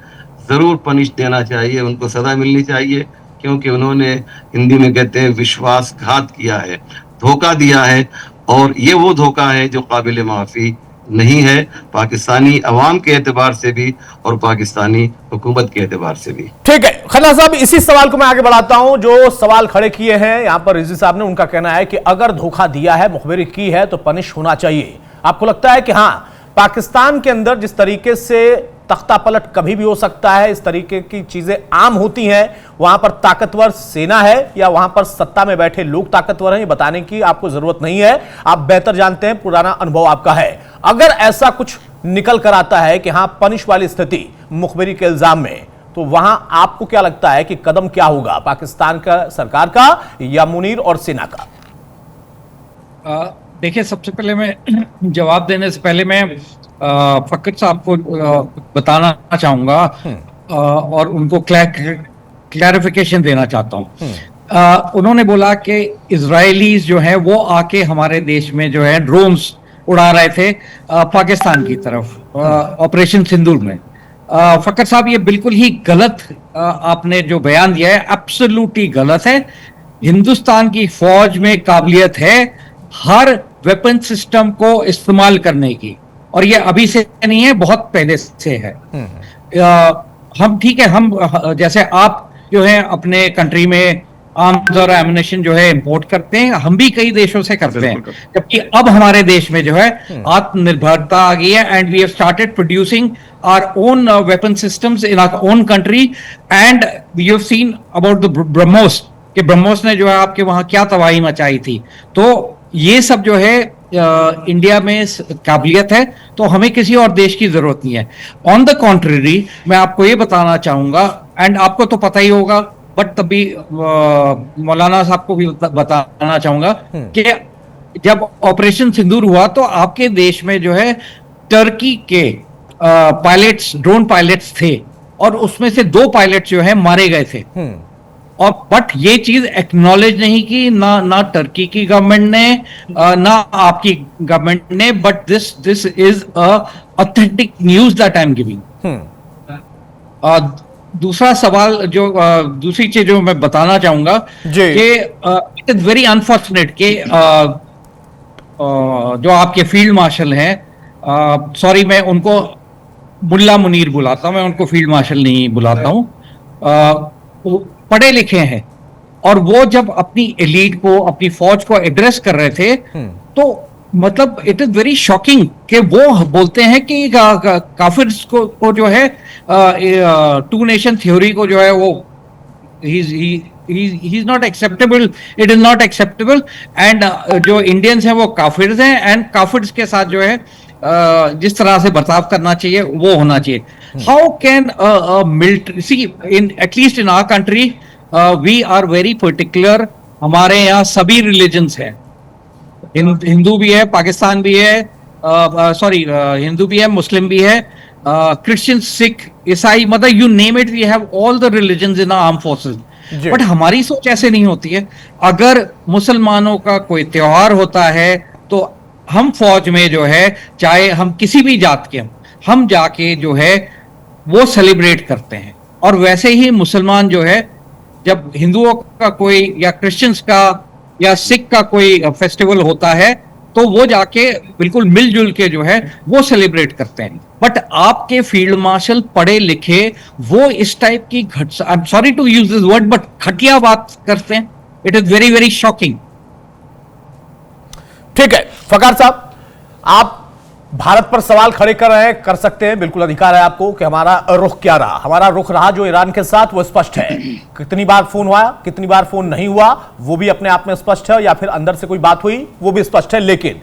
जरूर पनिश देना चाहिए, उनको सजा मिलनी चाहिए, क्योंकि उन्होंने, हिंदी में कहते हैं, विश्वासघात किया है, धोखा दिया है, और ये वो धोखा है जो काबिल माफी नहीं है, पाकिस्तानी अवाम के एतबार से भी और पाकिस्तानी हुकूमत के एतबार से भी। ठीक है खन्ना साहब, इसी सवाल को मैं आगे बढ़ाता हूं। जो सवाल खड़े किए हैं यहां पर रिजवी साहब ने, उनका कहना है कि अगर धोखा दिया है, मुखबिरी की है, तो पनिश होना चाहिए। आपको लगता है कि हां, पाकिस्तान के अंदर जिस तरीके से तख्ता पलट कभी भी हो सकता है, इस तरीके की चीजें आम होती हैं, वहां पर ताकतवर सेना है या वहां पर सत्ता में बैठे लोग ताकतवर हैं, ये बताने की आपको जरूरत नहीं है, आप बेहतर जानते हैं, पुराना अनुभव आपका है। अगर ऐसा कुछ निकल कर आता है कि हां पनिश वाली स्थिति मुखबिरी के इल्जाम में, तो वहां आपको क्या लगता है कि कदम क्या होगा, पाकिस्तान का, सरकार का, या मुनीर और सेना का? देखिए, सबसे पहले मैं जवाब देने से पहले मैं फकत साहब को बताना चाहूंगा और उनको क्लैरिफिकेशन देना चाहता हूं। उन्होंने बोला कि इजरायलीज जो है वो आके हमारे देश में जो है ड्रोन्स उड़ा रहे थे पाकिस्तान की तरफ ऑपरेशन सिंदूर में। फकत साहब, ये बिल्कुल ही गलत आपने जो बयान दिया है, एब्सोल्युटली गलत है। हिंदुस्तान की फौज में काबिलियत है हर वेपन सिस्टम को इस्तेमाल करने की, और ये अभी से नहीं है, बहुत पहले से है। हम ठीक है, हम जैसे आप जो है अपने कंट्री में आर्म्स और एमुनेशन जो है इंपोर्ट करते हैं, हम भी कई देशों से करते हैं, जबकि अब हमारे देश में जो है आत्मनिर्भरता आ गई है, and we have started producing our own weapon systems in our own country. And we have seen about the BrahMos, कि ब्रह्मोस ने जो है आपके वहां क्या तबाही मचाई थी। तो ये सब जो है इंडिया में काबिलियत है, तो हमें किसी और देश की जरूरत नहीं है। ऑन द कॉन्ट्ररी, मैं आपको ये बताना चाहूंगा, एंड आपको तो पता ही होगा, बट तभी मौलाना साहब को भी बताना चाहूंगा कि जब ऑपरेशन सिंदूर हुआ तो आपके देश में जो है टर्की के पायलट्स, ड्रोन पायलट्स थे, और उसमें से 2 पायलट जो है मारे गए थे। और बट ये चीज एक्नॉलेज नहीं की ना टर्की की गवर्नमेंट ने, ना आपकी गवर्नमेंट ने, but this is authentic news that I am giving. दूसरा सवाल जो दूसरी चीज जो मैं बताना चाहूंगा जी। कि इट इज वेरी अनफॉर्चुनेट कि जो आपके फील्ड मार्शल हैं, सॉरी मैं उनको मुल्ला मुनीर बुलाता हूं, मैं उनको फील्ड मार्शल नहीं बुलाता हूं, वो पढ़े लिखे हैं और वो जब अपनी एलीट को, अपनी फौज को एड्रेस कर रहे थे तो मतलब इट इज वेरी शॉकिंग कि वो बोलते हैं कि काफिर्स को जो है टू नेशन थ्योरी को जो है वो he is not acceptable, it is not acceptable and जो इंडियंस हैं वो काफिर्स हैं एंड काफिर्स के साथ जो है जिस तरह से बर्ताव करना चाहिए वो होना चाहिए. How can military see in at least in our country we are very particular. हमारे यहाँ सभी रिलीजन्स हैं, हिंदू भी है, पाकिस्तान भी है, सॉरी हिंदू भी है, मुस्लिम भी है, क्रिश्चियन, सिख, ईसाई, मतलब you name it, we have all the religions in arm forces. But हमारी सोच ऐसे नहीं होती है. अगर मुसलमानों का कोई त्योहार होता है तो हम फौज में जो है, चाहे हम किसी भी जात के हम जाके जो है वो सेलिब्रेट करते हैं. और वैसे ही मुसलमान जो है जब हिंदुओं का कोई या क्रिश्चियंस का या सिख का कोई फेस्टिवल होता है तो वो जाके बिल्कुल मिलजुल के जो है वो सेलिब्रेट करते हैं. बट आपके फील्ड मार्शल पढ़े लिखे वो इस टाइप की I am sorry to use this word but घटिया बात करते हैं. It is very very shocking. ठीक है फकार साहब, आप भारत पर सवाल खड़े कर रहे हैं, कर सकते हैं, बिल्कुल अधिकार है आपको कि हमारा रुख क्या रहा. हमारा रुख रहा जो ईरान के साथ वो स्पष्ट है. कितनी बार फोन हुआ, कितनी बार फोन नहीं हुआ, वो भी अपने आप में स्पष्ट है, या फिर अंदर से कोई बात हुई वो भी स्पष्ट है. लेकिन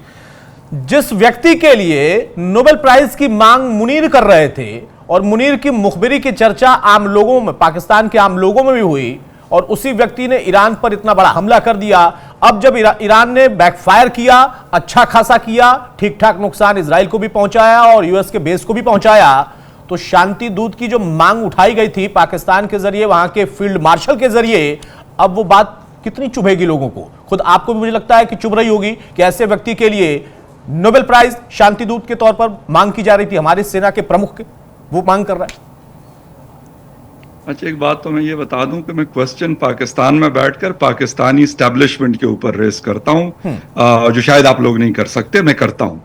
जिस व्यक्ति के लिए नोबेल प्राइज की मांग मुनीर कर रहे थे और मुनीर की मुखबिरी की चर्चा आम लोगों में, पाकिस्तान के आम लोगों में भी हुई, और उसी व्यक्ति ने ईरान पर इतना बड़ा हमला कर दिया. अब जब ईरान ने बैकफायर किया, अच्छा खासा किया, ठीक ठाक नुकसान इजराइल को भी पहुंचाया और यूएस के बेस को भी पहुंचाया, तो शांति दूत की जो मांग उठाई गई थी पाकिस्तान के जरिए, वहां के फील्ड मार्शल के जरिए, अब वो बात कितनी चुभेगी लोगों को. खुद आपको भी मुझे लगता है कि चुभ रही होगी कि ऐसे व्यक्ति के लिए नोबेल प्राइज शांति दूत के तौर पर मांग की जा रही थी, हमारी सेना के प्रमुख के, वो मांग कर रहा है. अच्छा, एक बात तो मैं ये बता दूं कि मैं क्वेश्चन पाकिस्तान में बैठकर पाकिस्तानी एस्टेब्लिशमेंट के ऊपर रेस करता हूं, जो शायद आप लोग नहीं कर सकते, मैं करता हूं.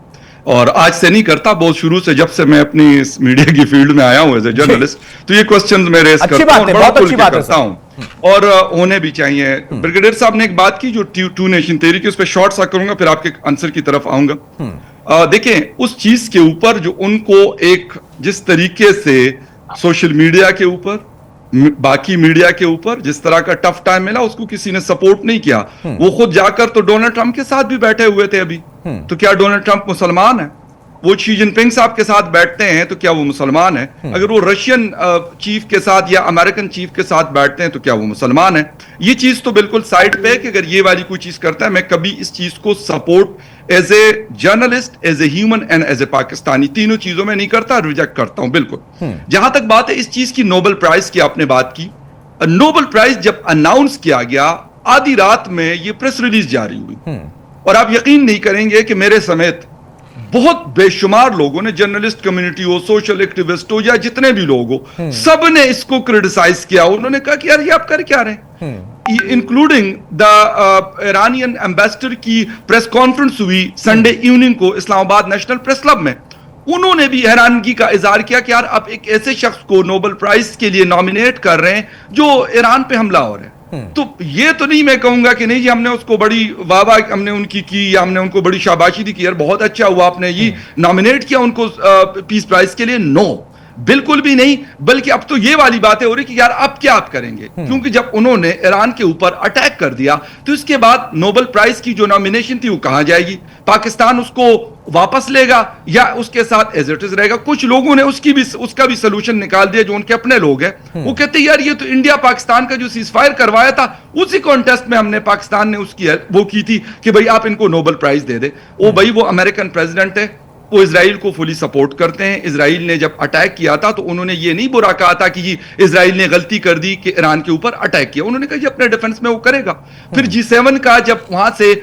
और आज से नहीं करता, बहुत शुरू से, जब से मैं अपनी इस मीडिया की फील्ड में आया हूं एज ए जर्नलिस्ट, तो ये क्वेश्चंस मैं रेस करता हूं, बहुत अच्छी बात करता हूं, और होने भी चाहिए. ब्रिगेडियर साहब ने एक बात की जो टू नेशन थ्योरी की, उस पर शॉर्ट सा करूंगा, फिर आपके आंसर की तरफ आऊंगा. देखें, उस चीज के ऊपर जो उनको एक जिस तरीके से सोशल मीडिया के ऊपर, बाकी मीडिया के ऊपर जिस तरह का टफ टाइम मिला, उसको किसी ने सपोर्ट नहीं किया. वो खुद जाकर तो डोनाल्ड ट्रंप के साथ भी बैठे हुए थे अभी. तो क्या डोनाल्ड ट्रंप मुसलमान है? वो शी जिनपिंग साहब के साथ बैठते हैं तो क्या वो मुसलमान है? अगर वो रशियन चीफ के साथ या अमेरिकन चीफ के साथ बैठते हैं तो क्या वो मुसलमान है? ये चीज तो बिल्कुल साइड पे है कि अगर ये वाली कोई चीज करता है, मैं कभी इस चीज को support as a journalist, as a human and as a Pakistani, तीनों चीजों में नहीं करता, रिजेक्ट करता हूं बिल्कुल. जहां तक बात है इस चीज की, नोबेल प्राइज की आपने बात की. नोबेल प्राइज जब अनाउंस किया गया, आधी रात में ये प्रेस रिलीज जारी हुई, और आप यकीन नहीं करेंगे कि मेरे समेत बहुत बेशुमार लोगों ने, जर्नलिस्ट कम्युनिटी हो, सोशल एक्टिविस्ट हो, या जितने भी लोग हो, सब ने इसको क्रिटिसाइज किया. उन्होंने कहा कि यार ये आप कर क्या रहे हैं. इंक्लूडिंग द ईरानियन एम्बेसडर की प्रेस कॉन्फ्रेंस हुई संडे इवनिंग को इस्लामाबाद नेशनल प्रेस क्लब में. उन्होंने भी हैरानगी का इजहार किया कि यार आप एक ऐसे शख्स को नोबेल प्राइज के लिए नॉमिनेट कर रहे हैं जो ईरान पे हमला हो रहा है. तो ये तो नहीं मैं कहूंगा कि नहीं जी हमने उसको बड़ी वाह हमने उनकी की, या हमने उनको बड़ी शाबाशी दी कि यार बहुत अच्छा हुआ आपने ये नॉमिनेट किया उनको पीस प्राइज के लिए. नो, बिल्कुल भी नहीं. बल्कि अब तो ये वाली बातें हो रही कि यार अब क्या आप करेंगे, क्योंकि जब उन्होंने ईरान के ऊपर अटैक कर दिया तो इसके बाद नोबेल प्राइज की जो नॉमिनेशन थी वो कहां जाएगी? पाकिस्तान उसको वापस लेगा या उसके साथ एज इट इज रहेगा? कुछ लोगों ने उसका भी सोल्यूशन निकाल दिया, जो उनके अपने लोग हैं. वो कहते हैं यार ये तो इंडिया पाकिस्तान का जो सीजफायर करवाया था, उसी कॉन्टेस्ट में हमने, पाकिस्तान ने उसकी वो की थी कि भाई आप इनको नोबेल प्राइज दे दे. ओ भाई, वो अमेरिकन प्रेसिडेंट है, वो इजराइल को फुली सपोर्ट करते हैं। इजराइल ने जब अटैक किया था तो उन्होंने ये नहीं बुरा कहा था कि इजराइल ने गलती कर दी कि ईरान के ऊपर अटैक किया, उन्होंने कहा कि अपने डिफेंस में वो करेगा। फिर G7 का जब वहां से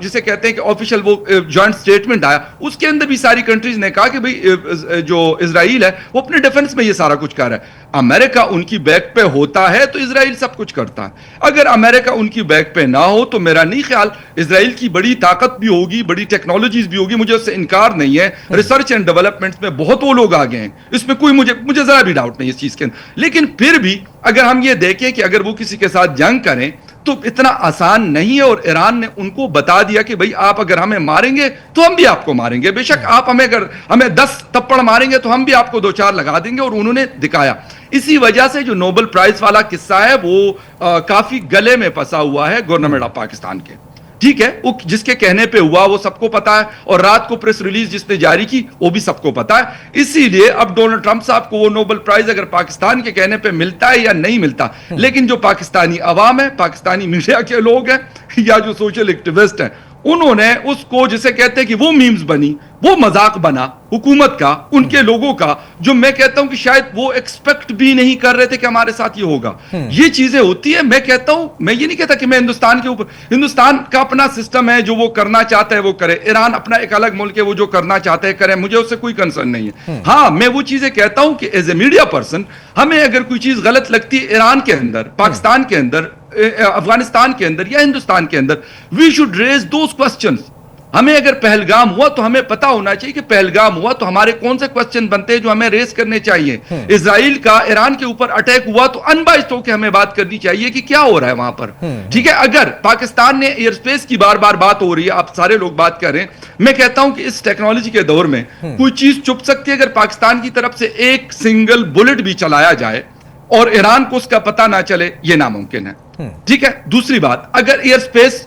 जिसे कहते हैं कि ऑफिशियल वो जॉइंट स्टेटमेंट आया, उसके अंदर भी सारी कंट्रीज ने कहा कि भाई जो इजराइल है वो अपने डिफेंस में ये सारा कुछ कर रहा है। अमेरिका उनकी बैक पे होता है तो इजराइल सब कुछ करता है, अगर अमेरिका उनकी बैक पे ना हो तो मेरा नहीं ख्याल, इजराइल की बड़ी ताकत भी होगी, बड़ी टेक्नोलॉजीज भी होगी, मुझे उससे इनकार नहीं है, रिसर्च एंड डेवलपमेंट्स में बहुत वो लोग आगे हैं, इसमें कोई मुझे जरा भी डाउट नहीं इस चीज के अंदर। लेकिन फिर भी अगर हम ये देखें कि अगर वो किसी के साथ जंग करें तो इतना आसान नहीं है, और ईरान ने उनको बता दिया कि भाई आप अगर हमें मारेंगे तो हम भी आपको मारेंगे, बेशक आप अगर हमें 10 थप्पड़ मारेंगे तो हम भी आपको 2-4 लगा देंगे, और उन्होंने दिखाया। इसी वजह से जो नोबेल प्राइज वाला किस्सा है वो काफी गले में फंसा हुआ है गवर्नमेंट ऑफ पाकिस्तान के। ठीक है, वो जिसके कहने पे हुआ वो सबको पता है, और रात को प्रेस रिलीज जिसने जारी की वो भी सबको पता है। इसीलिए अब डोनाल्ड ट्रंप साहब को वो नोबेल प्राइज अगर पाकिस्तान के कहने पे मिलता है या नहीं मिलता, लेकिन जो पाकिस्तानी अवाम है, पाकिस्तानी मीडिया के लोग हैं या जो सोशल एक्टिविस्ट हैं, उन्होंने उसको जिसे कहते हैं कि वो मीम्स बनी, वो मजाक बना हुकूमत का, उनके लोगों का, जो मैं कहता हूं कि शायद वो एक्सपेक्ट भी नहीं कर रहे थे कि हमारे साथ ये होगा। ये चीजें होती है। मैं कहता हूं, मैं ये नहीं कहता कि मैं हिंदुस्तान के ऊपर, हिंदुस्तान का अपना सिस्टम है, जो वो करना चाहता है वो करे, ईरान अपना एक अलग मुल्क है, वो जो करना चाहता है करे, मुझे उससे कोई कंसर्न नहीं है। हाँ, मैं वो चीजें कहता हूं कि एज ए मीडिया पर्सन हमें अगर कोई चीज गलत लगती है ईरान के अंदर, पाकिस्तान के अंदर, अफगानिस्तान के अंदर या हिंदुस्तान के अंदर, we should raise those questions. हमें अगर पहलगाम हुआ तो हमें पता होना चाहिए कि पहलगाम हुआ तो हमारे कौन से क्वेश्चन बनते हैं जो हमें रेस करने चाहिए। इजराइल का ईरान के ऊपर अटैक हुआ तो अनबाइस्ड होकर हमें बात करनी चाहिए कि क्या हो रहा है वहां पर। ठीक है, अगर पाकिस्तान ने एयर स्पेस की बार बार बात हो रही है, आप सारे लोग बात कर रहे हैं, मैं कहता हूं कि इस टेक्नोलॉजी के दौर में कोई चीज चुप सकती है। अगर पाकिस्तान की तरफ से एक सिंगल बुलेट भी चलाया जाए और ईरान को उसका पता ना चले, यह नामुमकिन है। ठीक है, दूसरी बात, अगर एयर स्पेस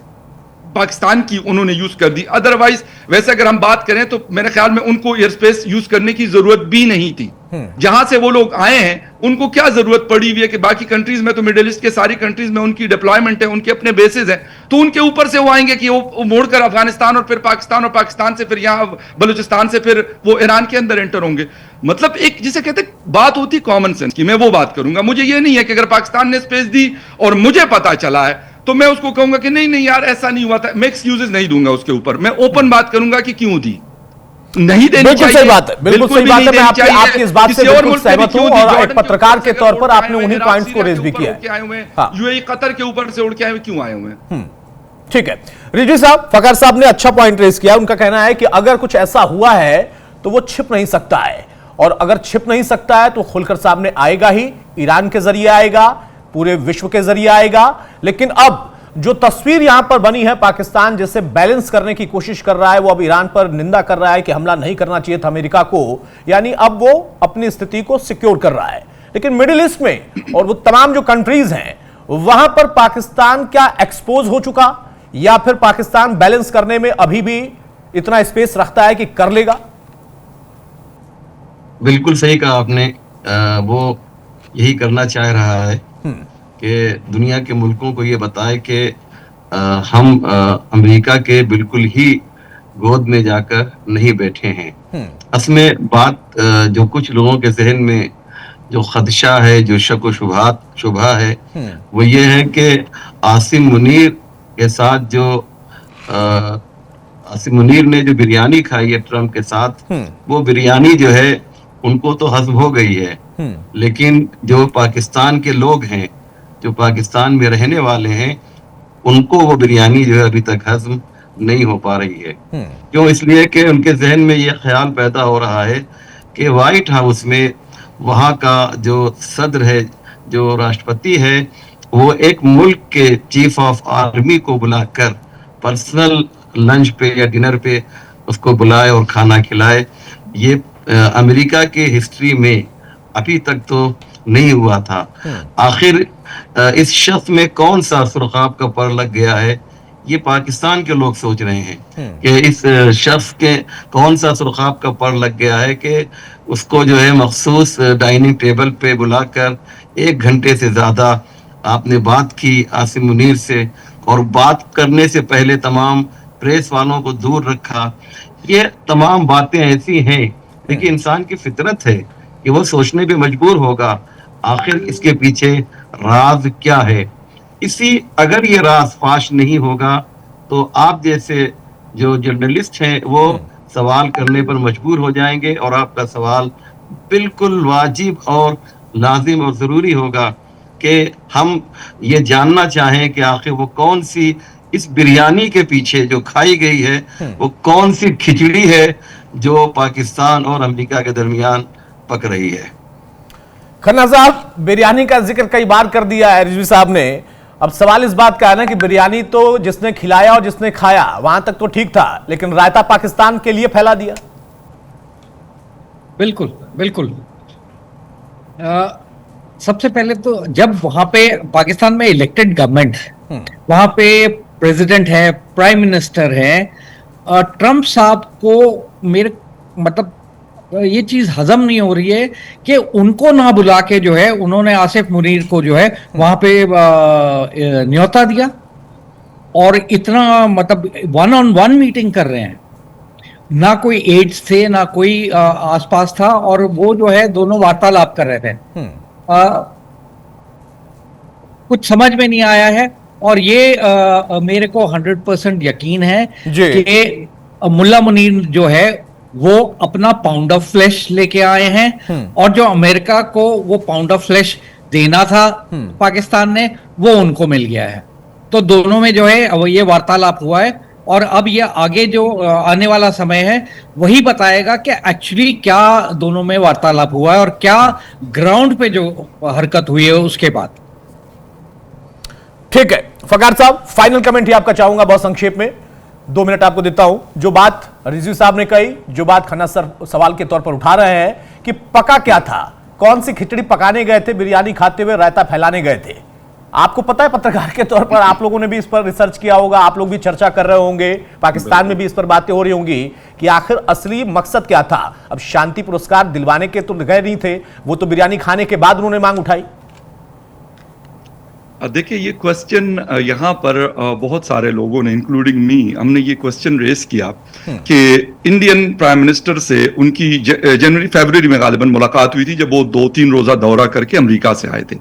पाकिस्तान की उन्होंने यूज कर दी, अदरवाइज वैसे अगर हम बात करें तो मेरे ख्याल में उनको एयर स्पेस यूज करने की जरूरत भी नहीं थी। जहां से वो लोग आए हैं उनको क्या जरूरत पड़ी हुई है कि बाकी कंट्रीज में तो मिडिल ईस्ट के सारी कंट्रीज में उनकी डिप्लॉयमेंट है, उनके अपने बेसिस हैं, तो उनके ऊपर से वो आएंगे कि वो मोड़कर अफगानिस्तान और फिर पाकिस्तान, और पाकिस्तान से फिर यहां बलूचिस्तान से फिर वो ईरान के अंदर एंटर होंगे। मतलब एक जिसे कहते बात होती कॉमन सेंस की, मैं वो बात करूंगा। मुझे ये नहीं है कि अगर पाकिस्तान ने स्पेस दी और मुझे पता चला है तो मैं उसको कहूंगा कि नहीं नहीं यार ऐसा नहीं हुआ था, मैं एक्सक्यूजेस नहीं दूंगा उसके ऊपर, मैं ओपन बात करूंगा कि क्यों दी, नहीं देनी चाहिए। सही बात है, बिल्कुल सही बात है। मैं आपकी इस बात से बिल्कुल सहमत हूं, और एक पत्रकार के तौर पर आपने उन्हीं पॉइंट्स को रेज भी किया है। यूएई कतर के ऊपर से उड़ के आए हुए क्यों आए हुए हैं। ठीक है, रिजवी साहब, फकर साहब ने अच्छा पॉइंट रेज किया। उनका कहना है कि अगर कुछ ऐसा हुआ है तो वो छिप नहीं सकता है, और अगर छिप नहीं सकता है तो खुलकर सामने आएगा ही, ईरान के जरिए आएगा, पूरे विश्व के जरिए आएगा। लेकिन अब जो तस्वीर यहां पर बनी है, पाकिस्तान जैसे बैलेंस करने की कोशिश कर रहा है, वो अब ईरान पर निंदा कर रहा है कि हमला नहीं करना चाहिए था अमेरिका को, यानी अब वो अपनी स्थिति को सिक्योर कर रहा है। लेकिन मिडिल ईस्ट में और वो तमाम जो कंट्रीज हैं वहां पर पाकिस्तान क्या एक्सपोज हो चुका, या फिर पाकिस्तान बैलेंस करने में अभी भी इतना स्पेस रखता है कि कर लेगा? बिल्कुल सही कहा आपने। वो यही करना चाह रहा है कि दुनिया के मुल्कों को ये बताए कि हम अमेरिका के बिल्कुल ही गोद में जाकर नहीं बैठे हैं। असल में बात जो कुछ लोगों के जहन में जो खदशा है, जो शक व शुबहा है, वो ये है कि आसिम मुनीर के साथ जो आसिम मुनीर ने जो बिरयानी खाई है ट्रंप के साथ, वो बिरयानी जो है उनको तो हजम हो गई है, लेकिन जो पाकिस्तान के लोग हैं, जो पाकिस्तान में रहने वाले हैं, उनको वो बिरयानी जो है अभी तक हजम नहीं हो पा रही है। क्यों? इसलिए कि उनके जहन में ये ख्याल पैदा हो रहा है कि व्हाइट हाउस में वहाँ का जो सदर है, जो राष्ट्रपति है, वो एक मुल्क के चीफ ऑफ आर्मी को बुलाकर पर्सनल लंच पे या डिनर पे उसको बुलाए और खाना खिलाए। ये अमेरिका के हिस्ट्री में अभी तक तो नहीं हुआ था। आखिर इस शख्स में कौन सा सुरखाब का पर लग गया है, ये पाकिस्तान के लोग सोच रहे हैं कि इस शख्स के कौन सा सुरखाब का पर लग गया है कि उसको जो है मखसूस डाइनिंग टेबल पे बुलाकर 1 घंटे से ज्यादा आपने बात की आसिम मुनीर से, और बात करने से पहले तमाम प्रेस वालों को दूर रखा। ये तमाम बातें ऐसी हैं, देखिए इंसान की फितरत है कि वो सोचने पे मजबूर होगा आखिर इसके पीछे राज क्या है। अगर ये राज फाश नहीं होगा तो आप जैसे जो जर्नलिस्ट हैं वो सवाल करने पर मजबूर हो जाएंगे, और आपका सवाल बिल्कुल वाजिब और लाजिम और जरूरी होगा कि हम ये जानना चाहें कि आखिर वो कौन सी इस बिरयानी के पीछे जो खाई गई है वो कौन सी खिचड़ी है जो पाकिस्तान और अमेरिका के दरमियान पक रही है। खन्ना साहब, बिरयानी का जिक्र कई बार कर दिया है रिजवी साहब ने। अब सवाल इस बात का है ना कि बिरयानी तो जिसने खिलाया और जिसने खाया वहां तक तो ठीक था, लेकिन रायता पाकिस्तान के लिए फैला दिया। बिल्कुल बिल्कुल। सबसे पहले तो जब वहां पे पाकिस्तान में इलेक्टेड गवर्नमेंट है, वहां पे प्रेसिडेंट है, प्राइम मिनिस्टर है, ट्रंप साहब को मेरे मतलब ये चीज हजम नहीं हो रही है कि उनको ना बुला के जो है उन्होंने आसिफ मुनीर को जो है वहां पे न्योता दिया और इतना मतलब 1-on-1 मीटिंग कर रहे हैं। ना कोई एड्स थे, ना कोई आसपास था, और वो जो है दोनों वार्तालाप कर रहे थे। कुछ समझ में नहीं आया है, और ये मेरे को 100% यकीन है कि मुल्ला मुनीर जो है वो अपना पाउंड ऑफ फ्लेश लेके आए हैं, और जो अमेरिका को वो पाउंड ऑफ फ्लेश देना था पाकिस्तान ने, वो उनको मिल गया है। तो दोनों में जो है वो ये वार्तालाप हुआ है, और अब ये आगे जो आने वाला समय है वही बताएगा कि एक्चुअली क्या दोनों में वार्तालाप हुआ है और क्या ग्राउंड पे जो हरकत हुई है उसके बाद। ठीक है फकार साहब, फाइनल कमेंट ही आपका चाहूंगा, बहुत संक्षेप में 2 मिनट आपको देता हूं। जो बात रिजवी साहब ने कही, जो बात खन्ना सर सवाल के तौर पर उठा रहे हैं कि पका क्या था, कौन सी खिचड़ी पकाने गए थे, बिरयानी खाते हुए रायता फैलाने गए थे। आपको पता है, पत्रकार के तौर पर आप लोगों ने भी इस पर रिसर्च किया होगा, आप लोग भी चर्चा कर रहे होंगे, पाकिस्तान में भी इस पर बातें हो रही होंगी कि आखिर असली मकसद क्या था। अब शांति पुरस्कार दिलवाने के तो गए नहीं थे, वो तो बिरयानी खाने के बाद उन्होंने मांग उठाई। देखिए ये क्वेश्चन यहाँ पर बहुत सारे लोगों ने इंक्लूडिंग मी, हमने ये क्वेश्चन रेस किया कि इंडियन प्राइम मिनिस्टर से उनकी जनवरी फरवरी में गालिबन मुलाकात हुई थी, जब वो 2-3 रोजा दौरा करके अमेरिका से आए थे।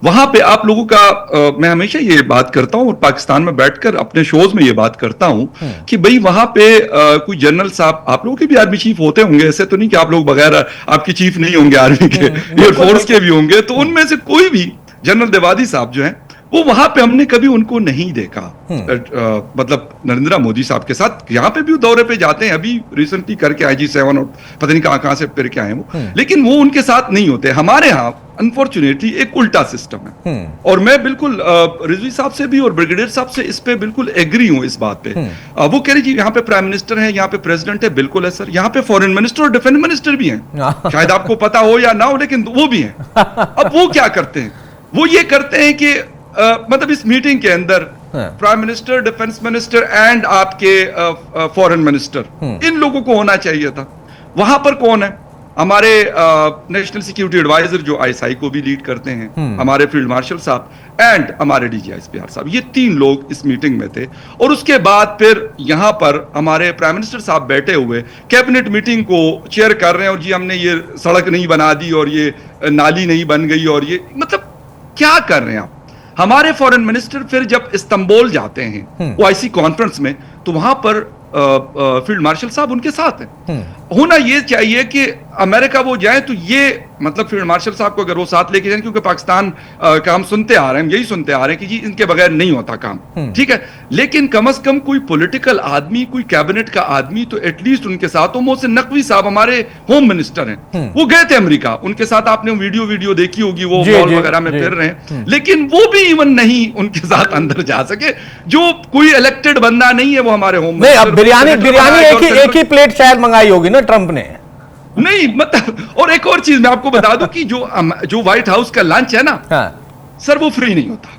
वहां पे आप लोगों का मैं हमेशा ये बात करता हूँ और पाकिस्तान में बैठकर अपने शोज में ये बात करता हूँ कि भाई वहां पे कोई जनरल साहब, आप लोगों के भी आर्मी चीफ होते होंगे, ऐसे तो नहीं कि आप लोग बगैर आपके चीफ नहीं होंगे, आर्मी के एयरफोर्स के भी होंगे, तो उनमें से कोई भी जनरल देवादी साहब जो हैं वो वहां पे हमने कभी उनको नहीं देखा। मतलब नरेंद्र मोदी साहब के साथ यहाँ पे भी वो दौरे पे जाते हैं, अभी रिसेंटली करके आए G7 और पता नहीं कहां से फिर के आए वो, लेकिन वो उनके साथ नहीं होते। हमारे यहाँ अनफॉर्चुनेटली एक उल्टा सिस्टम है, और मैं बिल्कुल रिजवी साहब से भी और ब्रिगेडियर साहब से इस पे बिल्कुल एग्री हूं इस बात पे। वो कह रही जी यहाँ पे प्राइम मिनिस्टर है, यहाँ पे प्रेसिडेंट है, बिल्कुल है सर, यहाँ पे फॉरेन मिनिस्टर और डिफेंस मिनिस्टर भी हैं, शायद आपको पता हो या ना हो, लेकिन वो भी हैं। अब वो क्या करते हैं, वो ये करते हैं कि मतलब इस मीटिंग के अंदर prime minister, defence minister and आपके फॉरेन मिनिस्टर, इन लोगों को होना चाहिए था। वहां पर कौन है, हमारे नेशनल सिक्योरिटी एडवाइजर जो ISI को भी लीड करते हैं, हमारे फील्ड मार्शल साहब एंड हमारे DG ISPR साहब, ये 3 लोग इस मीटिंग में थे। और उसके बाद फिर यहाँ पर हमारे प्राइम मिनिस्टर साहब बैठे हुए कैबिनेट मीटिंग को चेयर कर रहे हैं, और जी हमने ये सड़क नहीं बना दी और ये नाली नहीं बन गई, और ये मतलब क्या कर रहे हैं आप। हमारे फॉरेन मिनिस्टर फिर जब इस्तांबुल जाते हैं OIC कॉन्फ्रेंस में, तो वहां पर फील्ड मार्शल साहब उनके साथ हैं। होना ये चाहिए कि अमेरिका वो जाए तो ये मतलब फील्ड मार्शल साहब को अगर वो साथ लेके जाए, क्योंकि पाकिस्तान का हम सुनते आ रहे हैं, यही सुनते आ रहे हैं कि जी इनके बगैर नहीं होता काम, ठीक है, लेकिन कम से कम कोई पॉलिटिकल आदमी, कोई कैबिनेट का आदमी तो एटलीस्ट उनके साथ हो। मोहसिन नकवी साहब हमारे होम मिनिस्टर हैं, वो गए थे अमेरिका, उनके साथ आपने वीडियो देखी होगी, वो मॉल वगैरह में फिर रहे हैं, लेकिन वो भी इवन नहीं उनके साथ अंदर जा सके। जो कोई इलेक्टेड बंदा नहीं है वो हमारे होम मिनिस्टर। बिरयानी एक ही प्लेट शायद मंगाई होगी ना ट्रंप ने, नहीं मतलब। और एक और चीज मैं आपको बता दूं कि जो व्हाइट हाउस का लंच है ना, सर वो फ्री नहीं होता।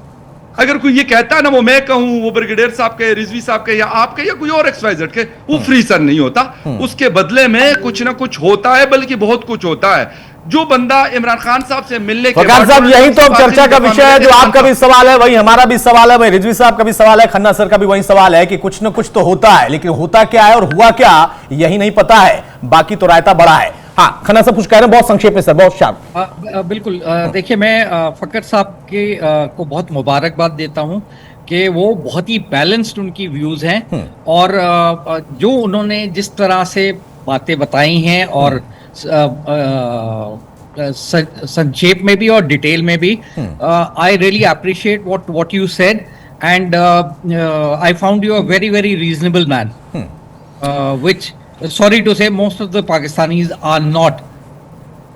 अगर कोई ये कहता है ना, वो मैं कहूं, वो ब्रिगेडियर साहब के, रिजवी साहब के, या आपके, या कोई और XYZ के, वो फ्री सर नहीं होता। उसके बदले में कुछ ना कुछ होता है, बल्कि बहुत कुछ होता है। जो बंदा इमरान खान साहब से मिलने के फरकान साहब, यही तो अब चर्चा का विषय है, जो आपका भी सवाल है वही हमारा भी सवाल है, वही रिजवी साहब का भी सवाल है, खन्ना सर का भी वही सवाल है कि कुछ न कुछ तो होता है, लेकिन होता क्या है और हुआ क्या यही नहीं पता है, बाकी तो रायता बड़ा है। हाँ, खन्ना साहब कुछ कह रहे हैं, बहुत संक्षेप में सर, बहुत शार्प। बिल्कुल, देखिए मैं फकर साहब के को बहुत मुबारकबाद देता हूं कि वो बहुत ही बैलेंस्ड उनकी व्यूज हैं, और जो उन्होंने जिस तरह से बातें बताई हैं और संक्षेप में भी और डिटेल में भी, I really appreciate what you said, and I found you a very very reasonable man, which sorry to say most of the Pakistanis are not,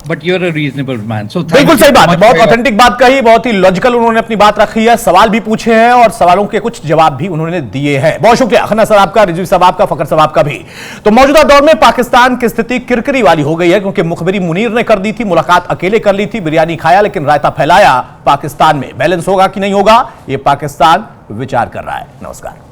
but you're a reasonable man, so thank बिल्कुल you सही बात है, much बहुत for your- authentic बात कही, बहुत ही logical उन्होंने अपनी बात रखी है, सवाल भी पूछे हैं और सवालों के कुछ जवाब भी उन्होंने दिए हैं। बहुत शुक्रिया खन्ना साहब आपका, रिजवी साहब आपका, फकर साहब आपका भी। तो मौजूदा दौर में पाकिस्तान की स्थिति किरकिरी वाली हो गई है, क्योंकि मुखबिरी मुनीर ने कर दी थी, मुलाकात अकेले कर ली थी, बिरयानी खाया लेकिन रायता फैलाया पाकिस्तान में। बैलेंस होगा कि नहीं होगा, यह पाकिस्तान विचार कर रहा है। नमस्कार।